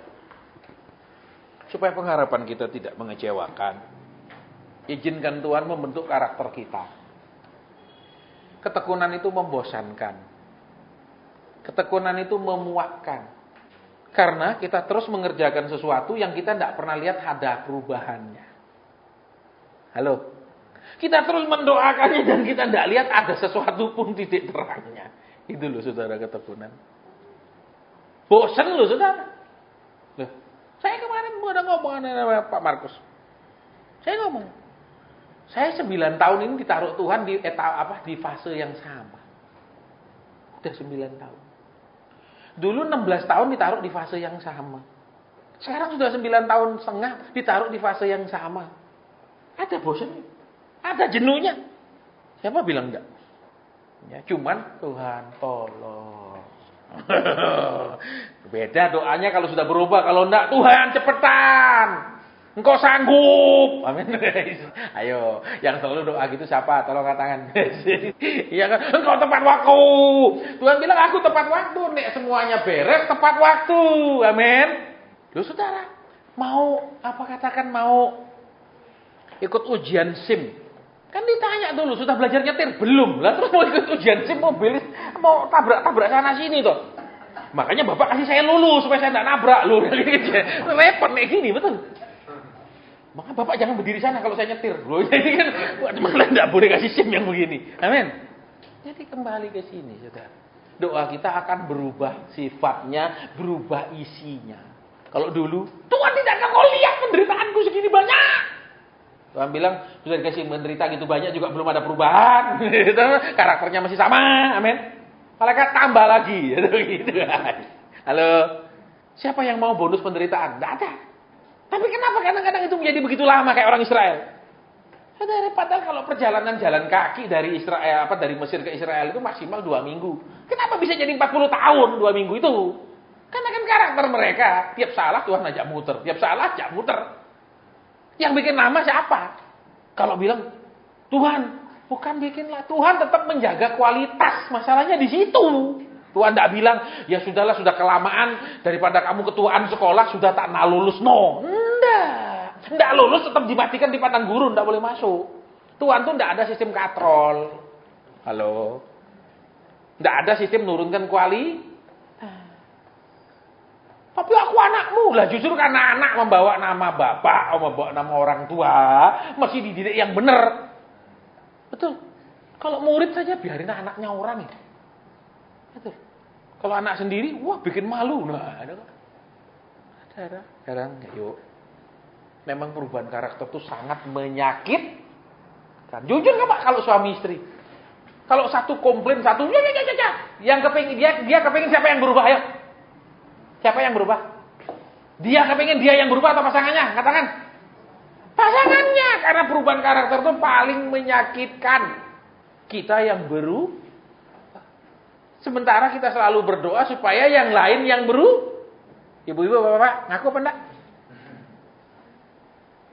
supaya pengharapan kita tidak mengecewakan, izinkan Tuhan membentuk karakter kita. Ketekunan itu membosankan. Ketekunan itu memuakkan. Karena kita terus mengerjakan sesuatu yang kita tidak pernah lihat ada perubahannya. Halo? Kita terus mendoakannya dan kita tidak lihat ada sesuatu pun titik terangnya. Itu loh saudara ketekunan. Bosan loh saudara. Loh. Saya kemarin ada ngomong sama Pak Markus. Saya ngomong. Saya 9 tahun ini ditaruh Tuhan di fase yang sama. Udah 9 tahun. Dulu 16 tahun ditaruh di fase yang sama. Sekarang sudah 9 tahun setengah ditaruh di fase yang sama. Ada bosannya. Ada jenuhnya. Siapa bilang enggak? Ya, cuman Tuhan tolong. Beda doanya kalau sudah berubah. Kalau enggak, Tuhan cepetan, engkau sanggup. Amin. Ayo, yang selalu doa gitu siapa? Tolong angkat tangan. Iya kan? Engkau tepat waktu. Tuhan bilang aku tepat waktu. Nek semuanya beres tepat waktu. Amin. Loh saudara, mau ikut ujian SIM? Kan ditanya dulu, sudah belajar nyetir? Belum. Lah terus mau ikut ujian SIM mobil, mau tabrak sana sini toh. Makanya Bapak kasih saya lulus supaya saya enggak nabrak lu. Repot kayak gini, betul. Maka Bapak jangan berdiri sana kalau saya nyetir. Loh, jadi kan malah enggak boleh kasih SIM yang begini. Amin. Jadi kembali ke sini, Saudara. Doa kita akan berubah sifatnya, berubah isinya. Kalau dulu, Tuhan tidak akan kau lihat penderitaanku segini banyak. Tuhan bilang, sudah dikasih menderita gitu banyak juga belum ada perubahan. Karakternya masih sama. Amin. Malaikat tambah lagi. Gitu. Halo. Siapa yang mau bonus penderitaan? Tidak ada. Tapi kenapa kadang-kadang itu menjadi begitu lama kayak orang Israel? Saudara, padahal kalau perjalanan jalan kaki dari Israel, dari Mesir ke Israel itu maksimal 2 minggu. Kenapa bisa jadi 40 tahun 2 minggu itu? Karena kan karakter mereka, tiap salah Tuhan ajak muter, tiap salah ajak muter. Yang bikin lama siapa? Kalau bilang, Tuhan, bukan bikinlah. Tuhan tetap menjaga kualitas. Masalahnya di situ. Tuhan tidak bilang, ya sudahlah, sudah kelamaan. Daripada kamu ketuaan sekolah, sudah tak lulus. No. Tidak lulus, tetap dimatikan di padang gurun. Tidak boleh masuk. Tuhan tuh tidak ada sistem katrol. Halo. Tidak ada sistem menurunkan kualitas. Tapi aku anakmu lah, justru karena anak membawa nama bapak, membawa nama orang tua, mesti dididik yang benar. Betul. Kalau murid saja biarin anaknya orang itu. Betul. Kalau anak sendiri, wah bikin malu. Nah, ada kan? Sekarang, yuk. Memang perubahan karakter itu sangat menyakitkan. Jujur nggak Pak kalau suami istri? Kalau satu komplain, satu ya. Yang kepingin dia kepingin siapa yang berubah ayo? Siapa yang berubah? Dia kepingin dia yang berubah atau pasangannya? Katakan. Pasangannya. Karena perubahan karakter itu paling menyakitkan. Kita yang berubah. Sementara kita selalu berdoa supaya yang lain yang berubah. Ibu-ibu, bapak-bapak, ngaku apa enggak?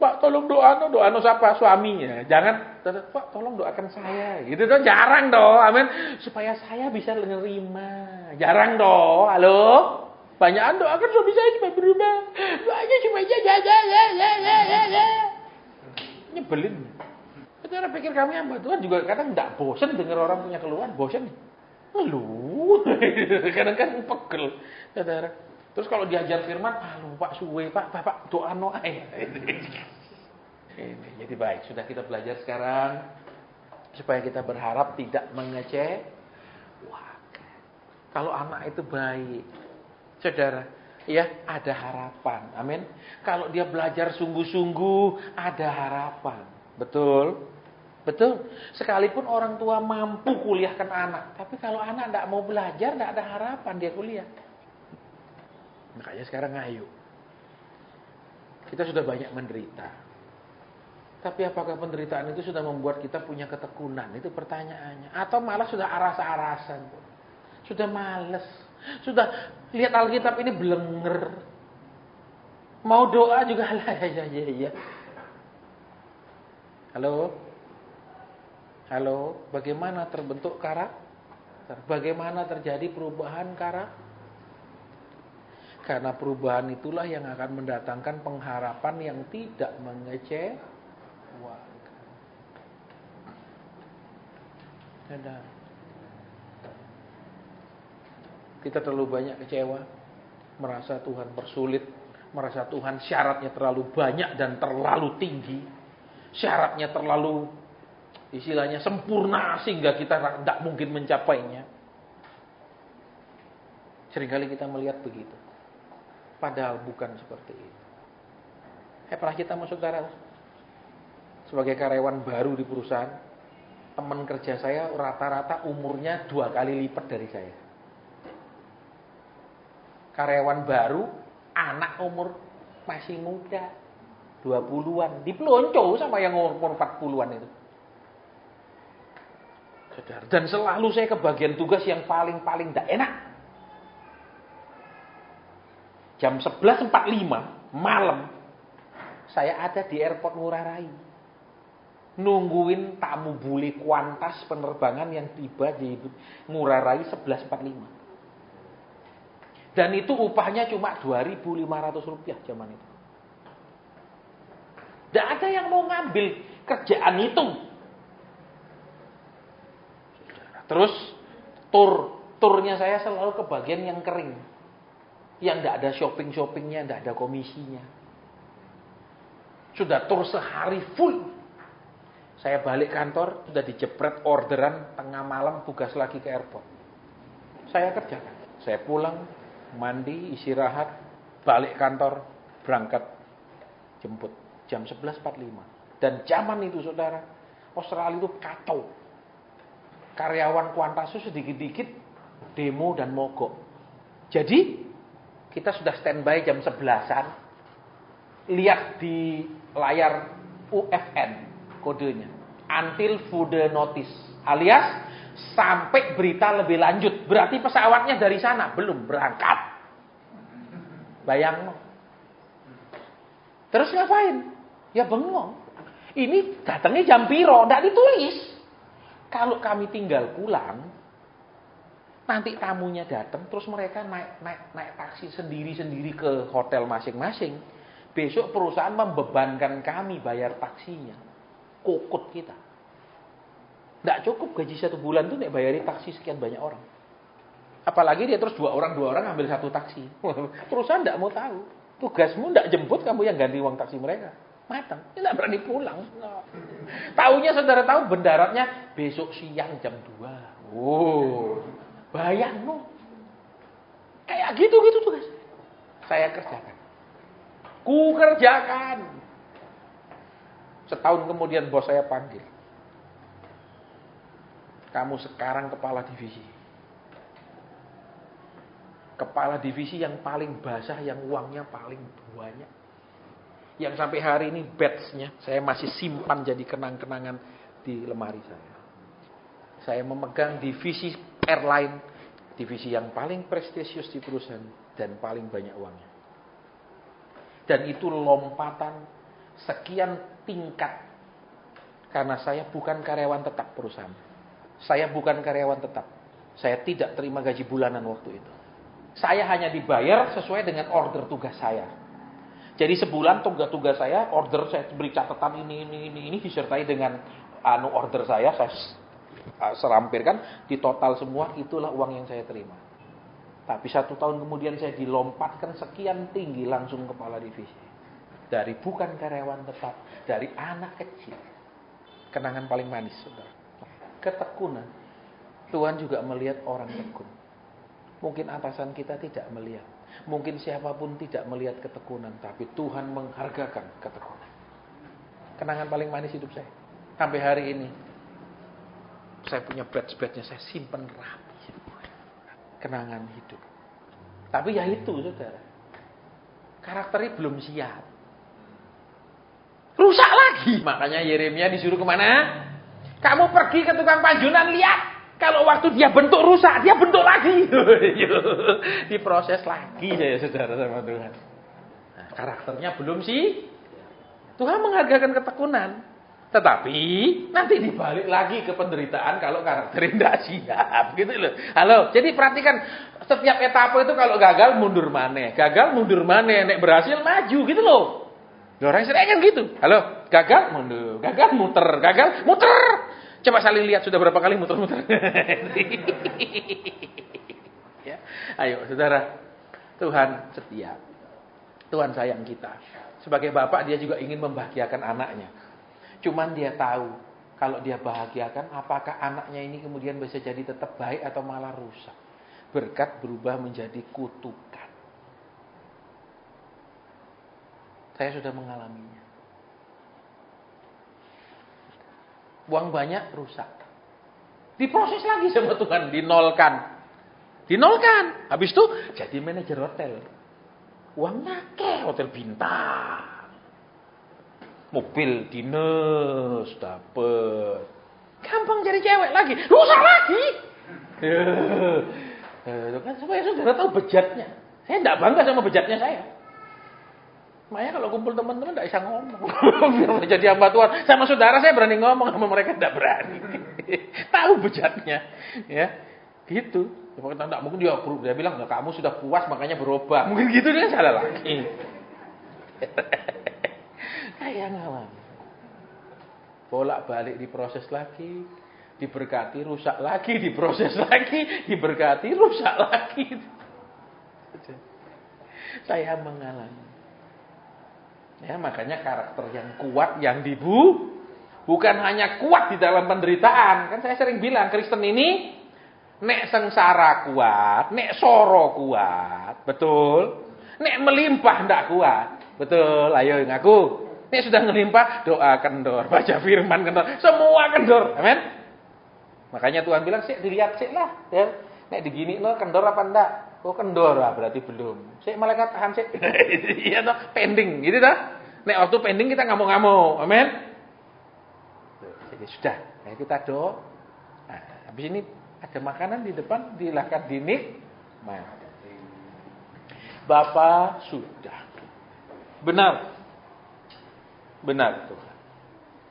Pak, tolong doa siapa? Suaminya. Jangan, Pak, tolong doakan saya. Gitu dong, jarang dong. Amin. Supaya saya bisa menerima. Jarang dong. Halo? Banyakan doakan suami saya supaya berubah. Doanya supaya ya. Nyebelin. Saudara pikir kami hamba Tuhan juga kadang tidak bosan dengar orang punya keluhan. Bosan. Ngeluh. Kadang-kadang pegel. Saudara. Terus kalau diajar firman, Pak suwe, Pak doa noa. Jadi baik. Sudah kita belajar sekarang. Supaya kita berharap tidak mengecewakan. Kalau anak itu baik. Saudara, ya ada harapan. Amin. Kalau dia belajar sungguh-sungguh, ada harapan. Betul? Betul. Sekalipun orang tua mampu kuliahkan anak, tapi kalau anak tidak mau belajar, tidak ada harapan dia kuliah. Makanya sekarang ayo. Kita sudah banyak menderita. Tapi apakah penderitaan itu sudah membuat kita punya ketekunan? Itu pertanyaannya. Atau malah sudah aras-arasan. Sudah males. Sudah lihat Alkitab ini blenger. Mau doa juga ya. Halo, bagaimana terbentuk karakter? Bagaimana terjadi perubahan karakter? Karena perubahan itulah yang akan mendatangkan pengharapan yang tidak mengecewakan. Kita terlalu banyak kecewa, merasa Tuhan persulit, merasa Tuhan syaratnya terlalu banyak dan terlalu tinggi, syaratnya terlalu istilahnya sempurna sehingga kita tidak mungkin mencapainya. Seringkali kita melihat begitu, padahal bukan seperti itu. Pernah kita masuk saudara sebagai karyawan baru di perusahaan, teman kerja saya rata-rata umurnya 2 kali lipat dari saya. Karyawan baru, anak umur masih muda, 20-an, dipelonco sama yang umur 40-an itu. Saudara, dan selalu saya kebagian tugas yang paling tidak enak. Jam 11.45 malam, saya ada di airport Ngurah Rai. Nungguin tamu bule Qantas penerbangan yang tiba di Ngurah Rai 11.45. Dan itu upahnya cuma Rp2.500 zaman itu. Tidak ada yang mau ngambil kerjaan itu. Terus turnya saya selalu ke bagian yang kering. Yang tidak ada shopping-shoppingnya, tidak ada komisinya. Sudah tur sehari full. Saya balik kantor, sudah dijepret orderan, tengah malam tugas lagi ke airport. Saya kerjakan. Saya pulang, mandi, istirahat, balik kantor, berangkat, jemput. Jam 11.45. Dan zaman itu saudara, Australia itu kacau. Karyawan Qantas itu sedikit-dikit demo dan mogok. Jadi, kita sudah standby jam 11-an. Lihat di layar UFN kodenya. Until further notice. Alias, sampai berita lebih lanjut. Berarti pesawatnya dari sana. Belum berangkat. Bayang. Terus ngapain? Ya bengong. Ini datangnya jam piro. Tidak ditulis. Kalau kami tinggal pulang, nanti tamunya datang, terus mereka naik taksi sendiri-sendiri ke hotel masing-masing. Besok perusahaan membebankan kami bayar taksinya. Kokot kita. Tidak cukup gaji 1 bulan tuh nek bayari taksi sekian banyak orang. Apalagi dia terus dua orang ambil 1 taksi. Perusahaan tidak mau tahu. Tugasmu tidak jemput, kamu yang ganti uang taksi mereka. Matang. Dia tidak berani pulang. Taunya saudara tahu mendaratnya besok siang jam 2. Oh, bayang no. Kayak gitu-gitu tugas. Saya kerjakan. Ku kerjakan. Setahun kemudian bos saya panggil. Kamu sekarang kepala divisi. Kepala divisi yang paling basah, yang uangnya paling banyak. Yang sampai hari ini badge-nya saya masih simpan jadi kenang-kenangan di lemari saya. Saya memegang divisi airline, divisi yang paling prestisius di perusahaan dan paling banyak uangnya. Dan itu lompatan sekian tingkat. Karena saya bukan karyawan tetap perusahaan. Saya bukan karyawan tetap. Saya tidak terima gaji bulanan waktu itu. Saya hanya dibayar sesuai dengan order tugas saya. Jadi sebulan tugas saya, order saya beri catatan ini disertai dengan order saya serampirkan, di total semua itulah uang yang saya terima. Tapi 1 tahun kemudian saya dilompatkan sekian tinggi langsung kepala divisi. Dari bukan karyawan tetap, dari anak kecil. Kenangan paling manis, saudara. Ketekunan. Tuhan juga melihat orang tekun. Mungkin atasan kita tidak melihat. Mungkin siapapun tidak melihat ketekunan. Tapi Tuhan menghargakan ketekunan. Kenangan paling manis hidup saya. Sampai hari ini. Saya punya badge-badge-nya. Saya simpan rapi. Kenangan hidup. Tapi ya itu saudara. Karakternya belum siap. Rusak lagi. Makanya Yeremia disuruh kemana? Kamu pergi ke tukang panjunan, lihat. Kalau waktu dia bentuk rusak, dia bentuk lagi. Diproses lagi ya saudara sama Tuhan. Nah, karakternya belum sih. Tuhan menghargakan ketekunan. Tetapi nanti dibalik lagi ke penderitaan kalau karakternya tidak siap. Gitu loh. Halo, jadi perhatikan setiap etapa itu kalau gagal mundur maneh. Gagal mundur maneh. Nek berhasil maju gitu loh. Orang sering kan gitu. Halo, gagal mundur. Gagal muter. Gagal muter. Coba saling lihat sudah berapa kali muter-muter. Ya. Ayo saudara, Tuhan setia. Tuhan sayang kita. Sebagai bapak dia juga ingin membahagiakan anaknya. Cuman dia tahu kalau dia bahagiakan apakah anaknya ini kemudian bisa jadi tetap baik atau malah rusak. Berkat berubah menjadi kutukan. Saya sudah mengalaminya. Uang banyak rusak. Diproses lagi sama Tuhan, dinolkan. Dinolkan. Habis itu jadi manajer hotel. Uangnya ke hotel bintang. Mobil dinas dapet. Gampang cari cewek lagi. Rusak lagi. Kan supaya saudara tahu bejatnya. Saya tidak bangga sama bejatnya saya. Makanya kalau kumpul teman-teman tidak bisa ngomong. Biar jadi hamba Tuhan. Sama saudara saya berani ngomong, sama mereka tidak berani. Tahu bejatnya. Ya, gitu. Tidak mungkin dia bilang, kamu sudah puas makanya berubah. Mungkin gitu dia salah lagi. Kayak ngalamin. Bolak-balik diproses lagi. Diberkati, rusak lagi. Diproses lagi. Diberkati, rusak lagi. Saya mengalami. Ya, makanya karakter yang kuat yang bukan hanya kuat di dalam penderitaan. Kan saya sering bilang Kristen ini nek sengsara kuat, nek soro kuat, betul. Nek melimpah ndak kuat, betul. Ayo ngaku. Nek sudah ngelimpah, doa kendor, baca firman kendor, semua kendor. Amin. Makanya Tuhan bilang, "Sik dilihat sik lah, ya. Nek digini lo kendor apa ndak?" Oh kendor lah, berarti belum. Sik malaikat tahan sik. Iya toh, pending gitu toh. Nek waktu pending kita ngamuk-ngamuk. Amin. Jadi sudah, nah kita doa. Nah, habis ini ada makanan di depan, silakan dinikmati. Bapa sudah. Benar. Benar Tuhan.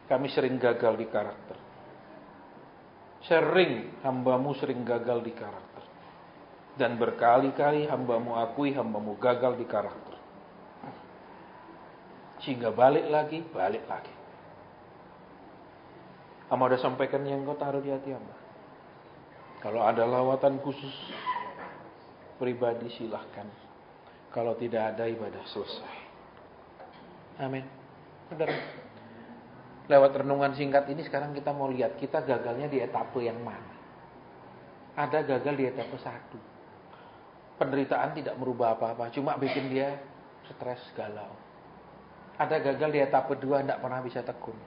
Kami sering gagal di karakter. Hambamu sering gagal di karakter. Dan berkali-kali hambamu akui hambamu gagal di karakter. Sehingga balik lagi. Hamba udah sampaikan yang kau taruh di hati hamba. Kalau ada lawatan khusus pribadi silahkan. Kalau tidak ada ibadah selesai. Amin. Benar. Lewat renungan singkat ini sekarang kita mau lihat kita gagalnya di etape yang mana. Ada gagal di etape 1. Penderitaan tidak merubah apa-apa, cuma bikin dia stres, galau. Ada gagal di etape 2, tidak pernah bisa tekun.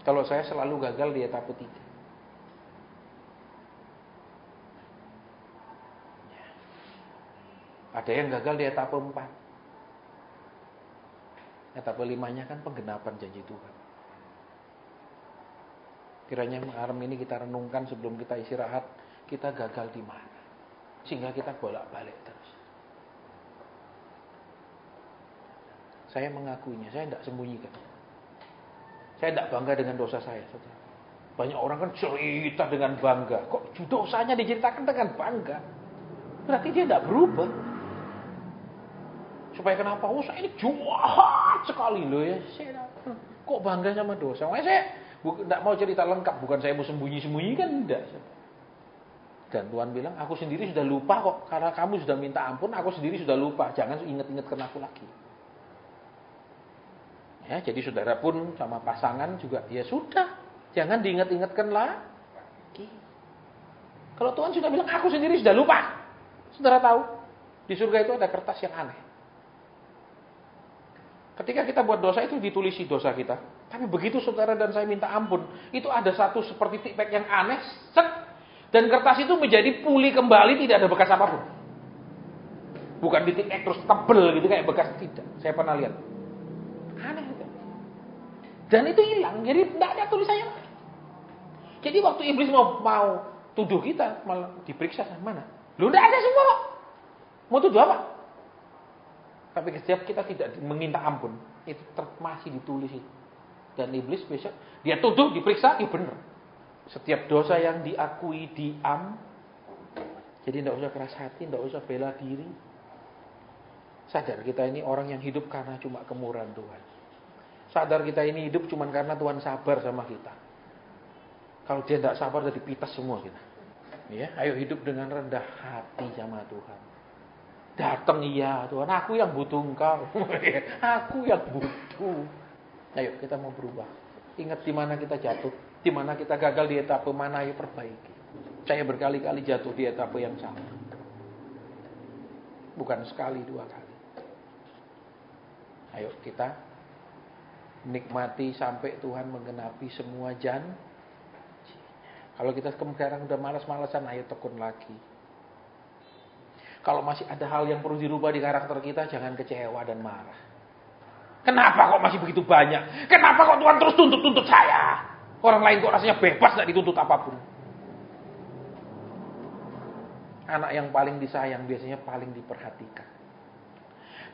Kalau saya selalu gagal di etape 3. Ada yang gagal di etape 4. Etape 5-nya kan penggenapan janji Tuhan. Kiranya malam ini kita renungkan sebelum kita istirahat, kita gagal di mana. Sehingga kita bolak-balik terus. Saya mengakuinya, saya tidak sembunyikan. Saya tidak bangga dengan dosa saya. Banyak orang kan cerita dengan bangga. Kok dosanya diceritakan dengan bangga? Berarti dia tidak berubah. Supaya kenapa? Oh saya ini jahat sekali loh ya. Kok bangga sama dosa? Saya tidak mau cerita lengkap. Bukan saya mau sembunyi-sembunyi kan tidak. Dan Tuhan bilang, aku sendiri sudah lupa kok. Karena kamu sudah minta ampun, aku sendiri sudah lupa. Jangan ingat-ingatkan aku lagi. Ya, jadi saudara pun sama pasangan juga, ya sudah. Jangan diingat-ingatkan lagi. Kalau Tuhan sudah bilang, aku sendiri sudah lupa. Saudara tahu, di surga itu ada kertas yang aneh. Ketika kita buat dosa itu ditulisi dosa kita. Tapi begitu saudara dan saya minta ampun, itu ada satu seperti titik yang aneh, set. Dan kertas itu menjadi pulih kembali, tidak ada bekas apapun. Bukan ditik terus tebel gitu kayak bekas, tidak. Saya pernah lihat. Aneh itu. Dan itu hilang, jadi tidak ada tulisannya lagi. Jadi waktu iblis mau tuduh kita, malah diperiksa sama mana? Lu tidak ada semua kok. Mau tuduh apa? Tapi setiap kita tidak meminta ampun, itu masih ditulis itu. Dan iblis besok dia tuduh, diperiksa, ya benar. Setiap dosa yang diakui diam. Jadi tidak usah keras hati, tidak usah bela diri. Sadar kita ini orang yang hidup karena cuma kemurahan Tuhan. Sadar kita ini hidup cuma karena Tuhan sabar sama kita. Kalau dia tidak sabar, jadi pitas semua kita. Ya, ayo hidup dengan rendah hati sama Tuhan. Datang iya Tuhan, aku yang butuh Engkau. Aku yang butuh. Ayo kita mau berubah. Ingat di mana kita jatuh, di mana kita gagal di etape mana, ayo perbaiki. Saya berkali-kali jatuh di etape yang sama. Bukan sekali, 2 kali. Ayo kita nikmati sampai Tuhan menggenapi semua janji. Kalau kita sekarang udah malas-malasan, ayo tekun lagi. Kalau masih ada hal yang perlu dirubah di karakter kita, jangan kecewa dan marah. Kenapa kok masih begitu banyak? Kenapa kok Tuhan terus tuntut-tuntut saya? Orang lain kok rasanya bebas, gak dituntut apapun. Anak yang paling disayang biasanya paling diperhatikan.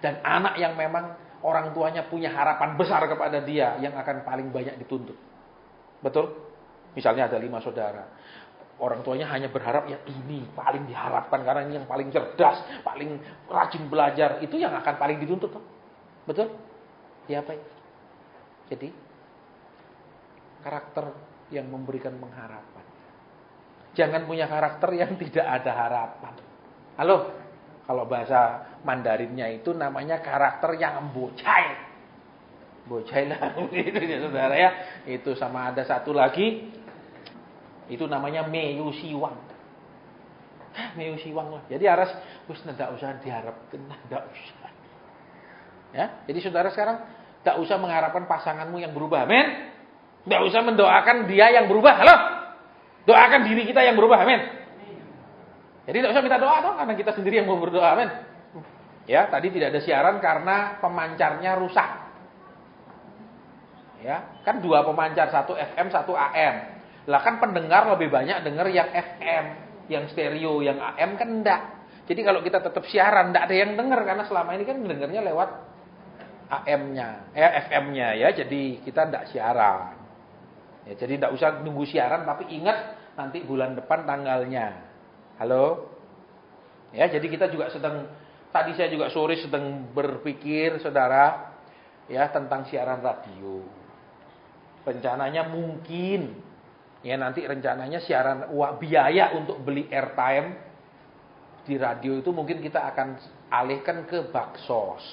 Dan anak yang memang orang tuanya punya harapan besar kepada dia, yang akan paling banyak dituntut. Betul? Misalnya ada 5 saudara. Orang tuanya hanya berharap yang ini paling diharapkan karena ini yang paling cerdas, paling rajin belajar. Itu yang akan paling dituntut. Betul? Ya apa itu? Jadi karakter yang memberikan pengharapan. Jangan punya karakter yang tidak ada harapan. Halo? Kalau bahasa Mandarinnya itu namanya karakter yang bocai. Bojailah itu ya saudara ya. Itu sama ada satu lagi, itu namanya meyusiwang. Meyusiwang lah. Jadi aras wis ndak usah diharapkan, ndak usah. Ya, jadi saudara sekarang ndak usah mengharapkan pasanganmu yang berubah. Amin. Ndak usah mendoakan dia yang berubah. Halo. Doakan diri kita yang berubah. Amin. Jadi ndak usah minta doa toh, karena kita sendiri yang mau berdoa. Amin. Ya, tadi tidak ada siaran karena pemancarnya rusak. Ya, kan dua pemancar, satu FM, satu AM. Lah kan pendengar lebih banyak dengar yang FM, yang stereo, yang AM kan enggak. Jadi kalau kita tetap siaran enggak ada yang dengar karena selama ini kan mendengarnya lewat AM-nya, FM-nya ya. Jadi kita enggak siaran. Ya, jadi enggak usah nunggu siaran tapi ingat nanti bulan depan tanggalnya. Halo? Ya, jadi kita juga tadi saya juga sore sedang berpikir saudara ya tentang siaran radio. Rencananya mungkin ya nanti rencananya siaran biaya untuk beli airtime di radio itu mungkin kita akan alihkan ke baksos.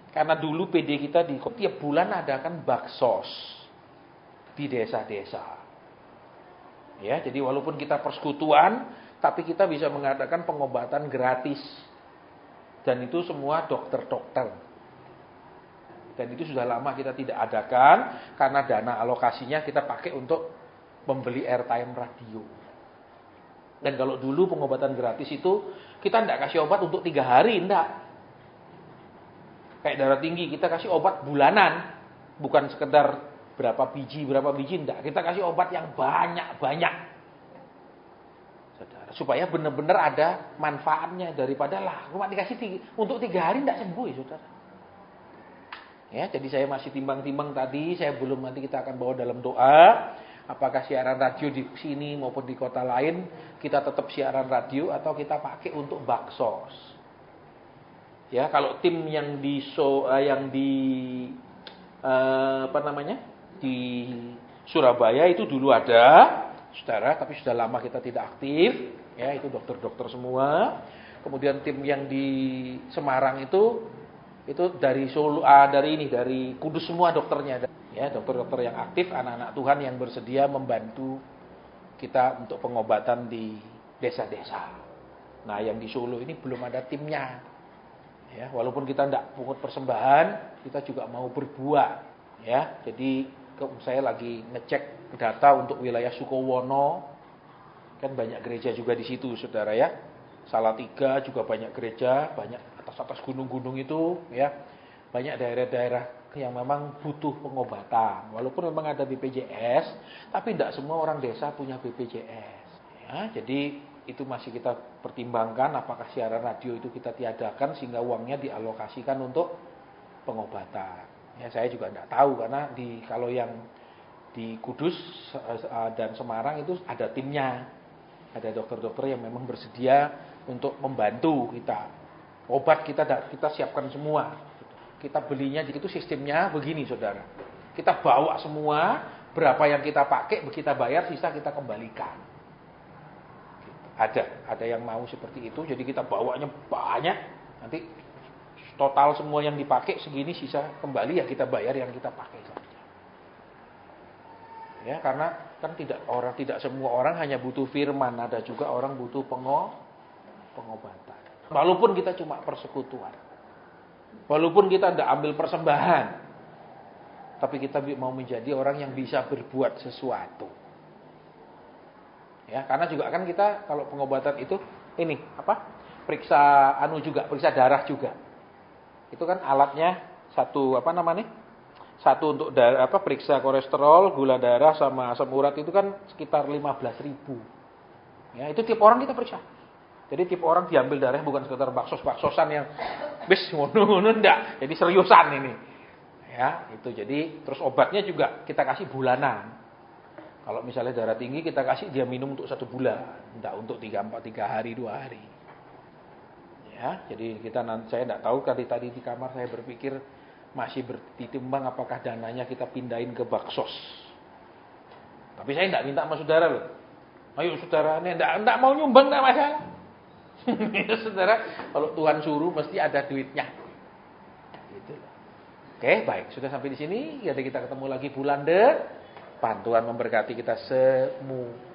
Karena dulu PD kita di tiap bulan adakan baksos di desa-desa. Ya, jadi walaupun kita persekutuan tapi kita bisa mengadakan pengobatan gratis. Dan itu semua dokter-dokter. Dan itu sudah lama kita tidak adakan karena dana alokasinya kita pakai untuk membeli airtime radio. Dan kalau dulu pengobatan gratis itu kita tidak kasih obat untuk 3 hari, enggak. Kayak darah tinggi kita kasih obat bulanan, bukan sekedar berapa biji, enggak. Kita kasih obat yang banyak-banyak. Saudara, supaya benar-benar ada manfaatnya daripada cuma dikasih untuk 3 hari enggak sembuh ya saudara. Ya, jadi saya masih timbang-timbang tadi, saya belum, nanti kita akan bawa dalam doa. Apakah siaran radio di sini maupun di kota lain kita tetap siaran radio atau kita pakai untuk baksos. Ya, kalau tim yang di di Surabaya itu dulu ada, saudara, tapi sudah lama kita tidak aktif. Ya, itu dokter-dokter semua. Kemudian tim yang di Semarang itu dari Solo, dari Kudus semua dokternya. Ya, dokter-dokter yang aktif, anak-anak Tuhan yang bersedia membantu kita untuk pengobatan di desa-desa. Nah, yang di Solo ini belum ada timnya. Ya, walaupun kita tidak pungut persembahan, kita juga mau berbuat. Ya, jadi saya lagi ngecek data untuk wilayah Sukowono, kan banyak gereja juga di situ, saudara ya. Salatiga juga banyak gereja, banyak atas gunung-gunung itu, ya, banyak daerah-daerah yang memang butuh pengobatan. Walaupun memang ada BPJS, tapi tidak semua orang desa punya BPJS. Ya, jadi itu masih kita pertimbangkan apakah siaran radio itu kita tiadakan sehingga uangnya dialokasikan untuk pengobatan. Ya, saya juga tidak tahu karena kalau yang di Kudus dan Semarang itu ada timnya, ada dokter-dokter yang memang bersedia untuk membantu kita. Obat kita siapkan semua. Kita belinya, jadi itu sistemnya begini saudara. Kita bawa semua, berapa yang kita pakai, kita bayar, sisa kita kembalikan. Ada yang mau seperti itu, jadi kita bawanya banyak, nanti total semua yang dipakai segini, sisa kembali ya kita bayar yang kita pakai saja. Ya, karena kan tidak semua orang hanya butuh firman, ada juga orang butuh pengobatan. Walaupun kita cuma persekutuan. Walaupun kita tidak ambil persembahan, tapi kita mau menjadi orang yang bisa berbuat sesuatu. Ya, karena juga kan kita kalau pengobatan itu periksa periksa darah juga. Itu kan alatnya satu untuk periksa kolesterol, gula darah sama asam urat itu kan sekitar 15.000. Ya, itu tiap orang kita periksa. Jadi tiap orang diambil darah bukan sekedar baksos-baksosan yang ngono-ngono enggak. Jadi seriusan ini. Ya, itu jadi terus obatnya juga kita kasih bulanan. Kalau misalnya darah tinggi kita kasih dia minum untuk 1 bulan, enggak untuk 3 hari 2 hari. Ya, jadi saya enggak tahu tadi di kamar saya berpikir masih bertimbang apakah dananya kita pindahin ke baksos. Tapi saya enggak minta sama saudara loh. Ayo saudara, ini enggak mau nyumbang enggak masalah. Saudara, kalau Tuhan suruh mesti ada duitnya. Gitu. Oke, baik. Sudah sampai di sini. Jadi kita ketemu lagi bulan depan. Tuhan memberkati kita semua.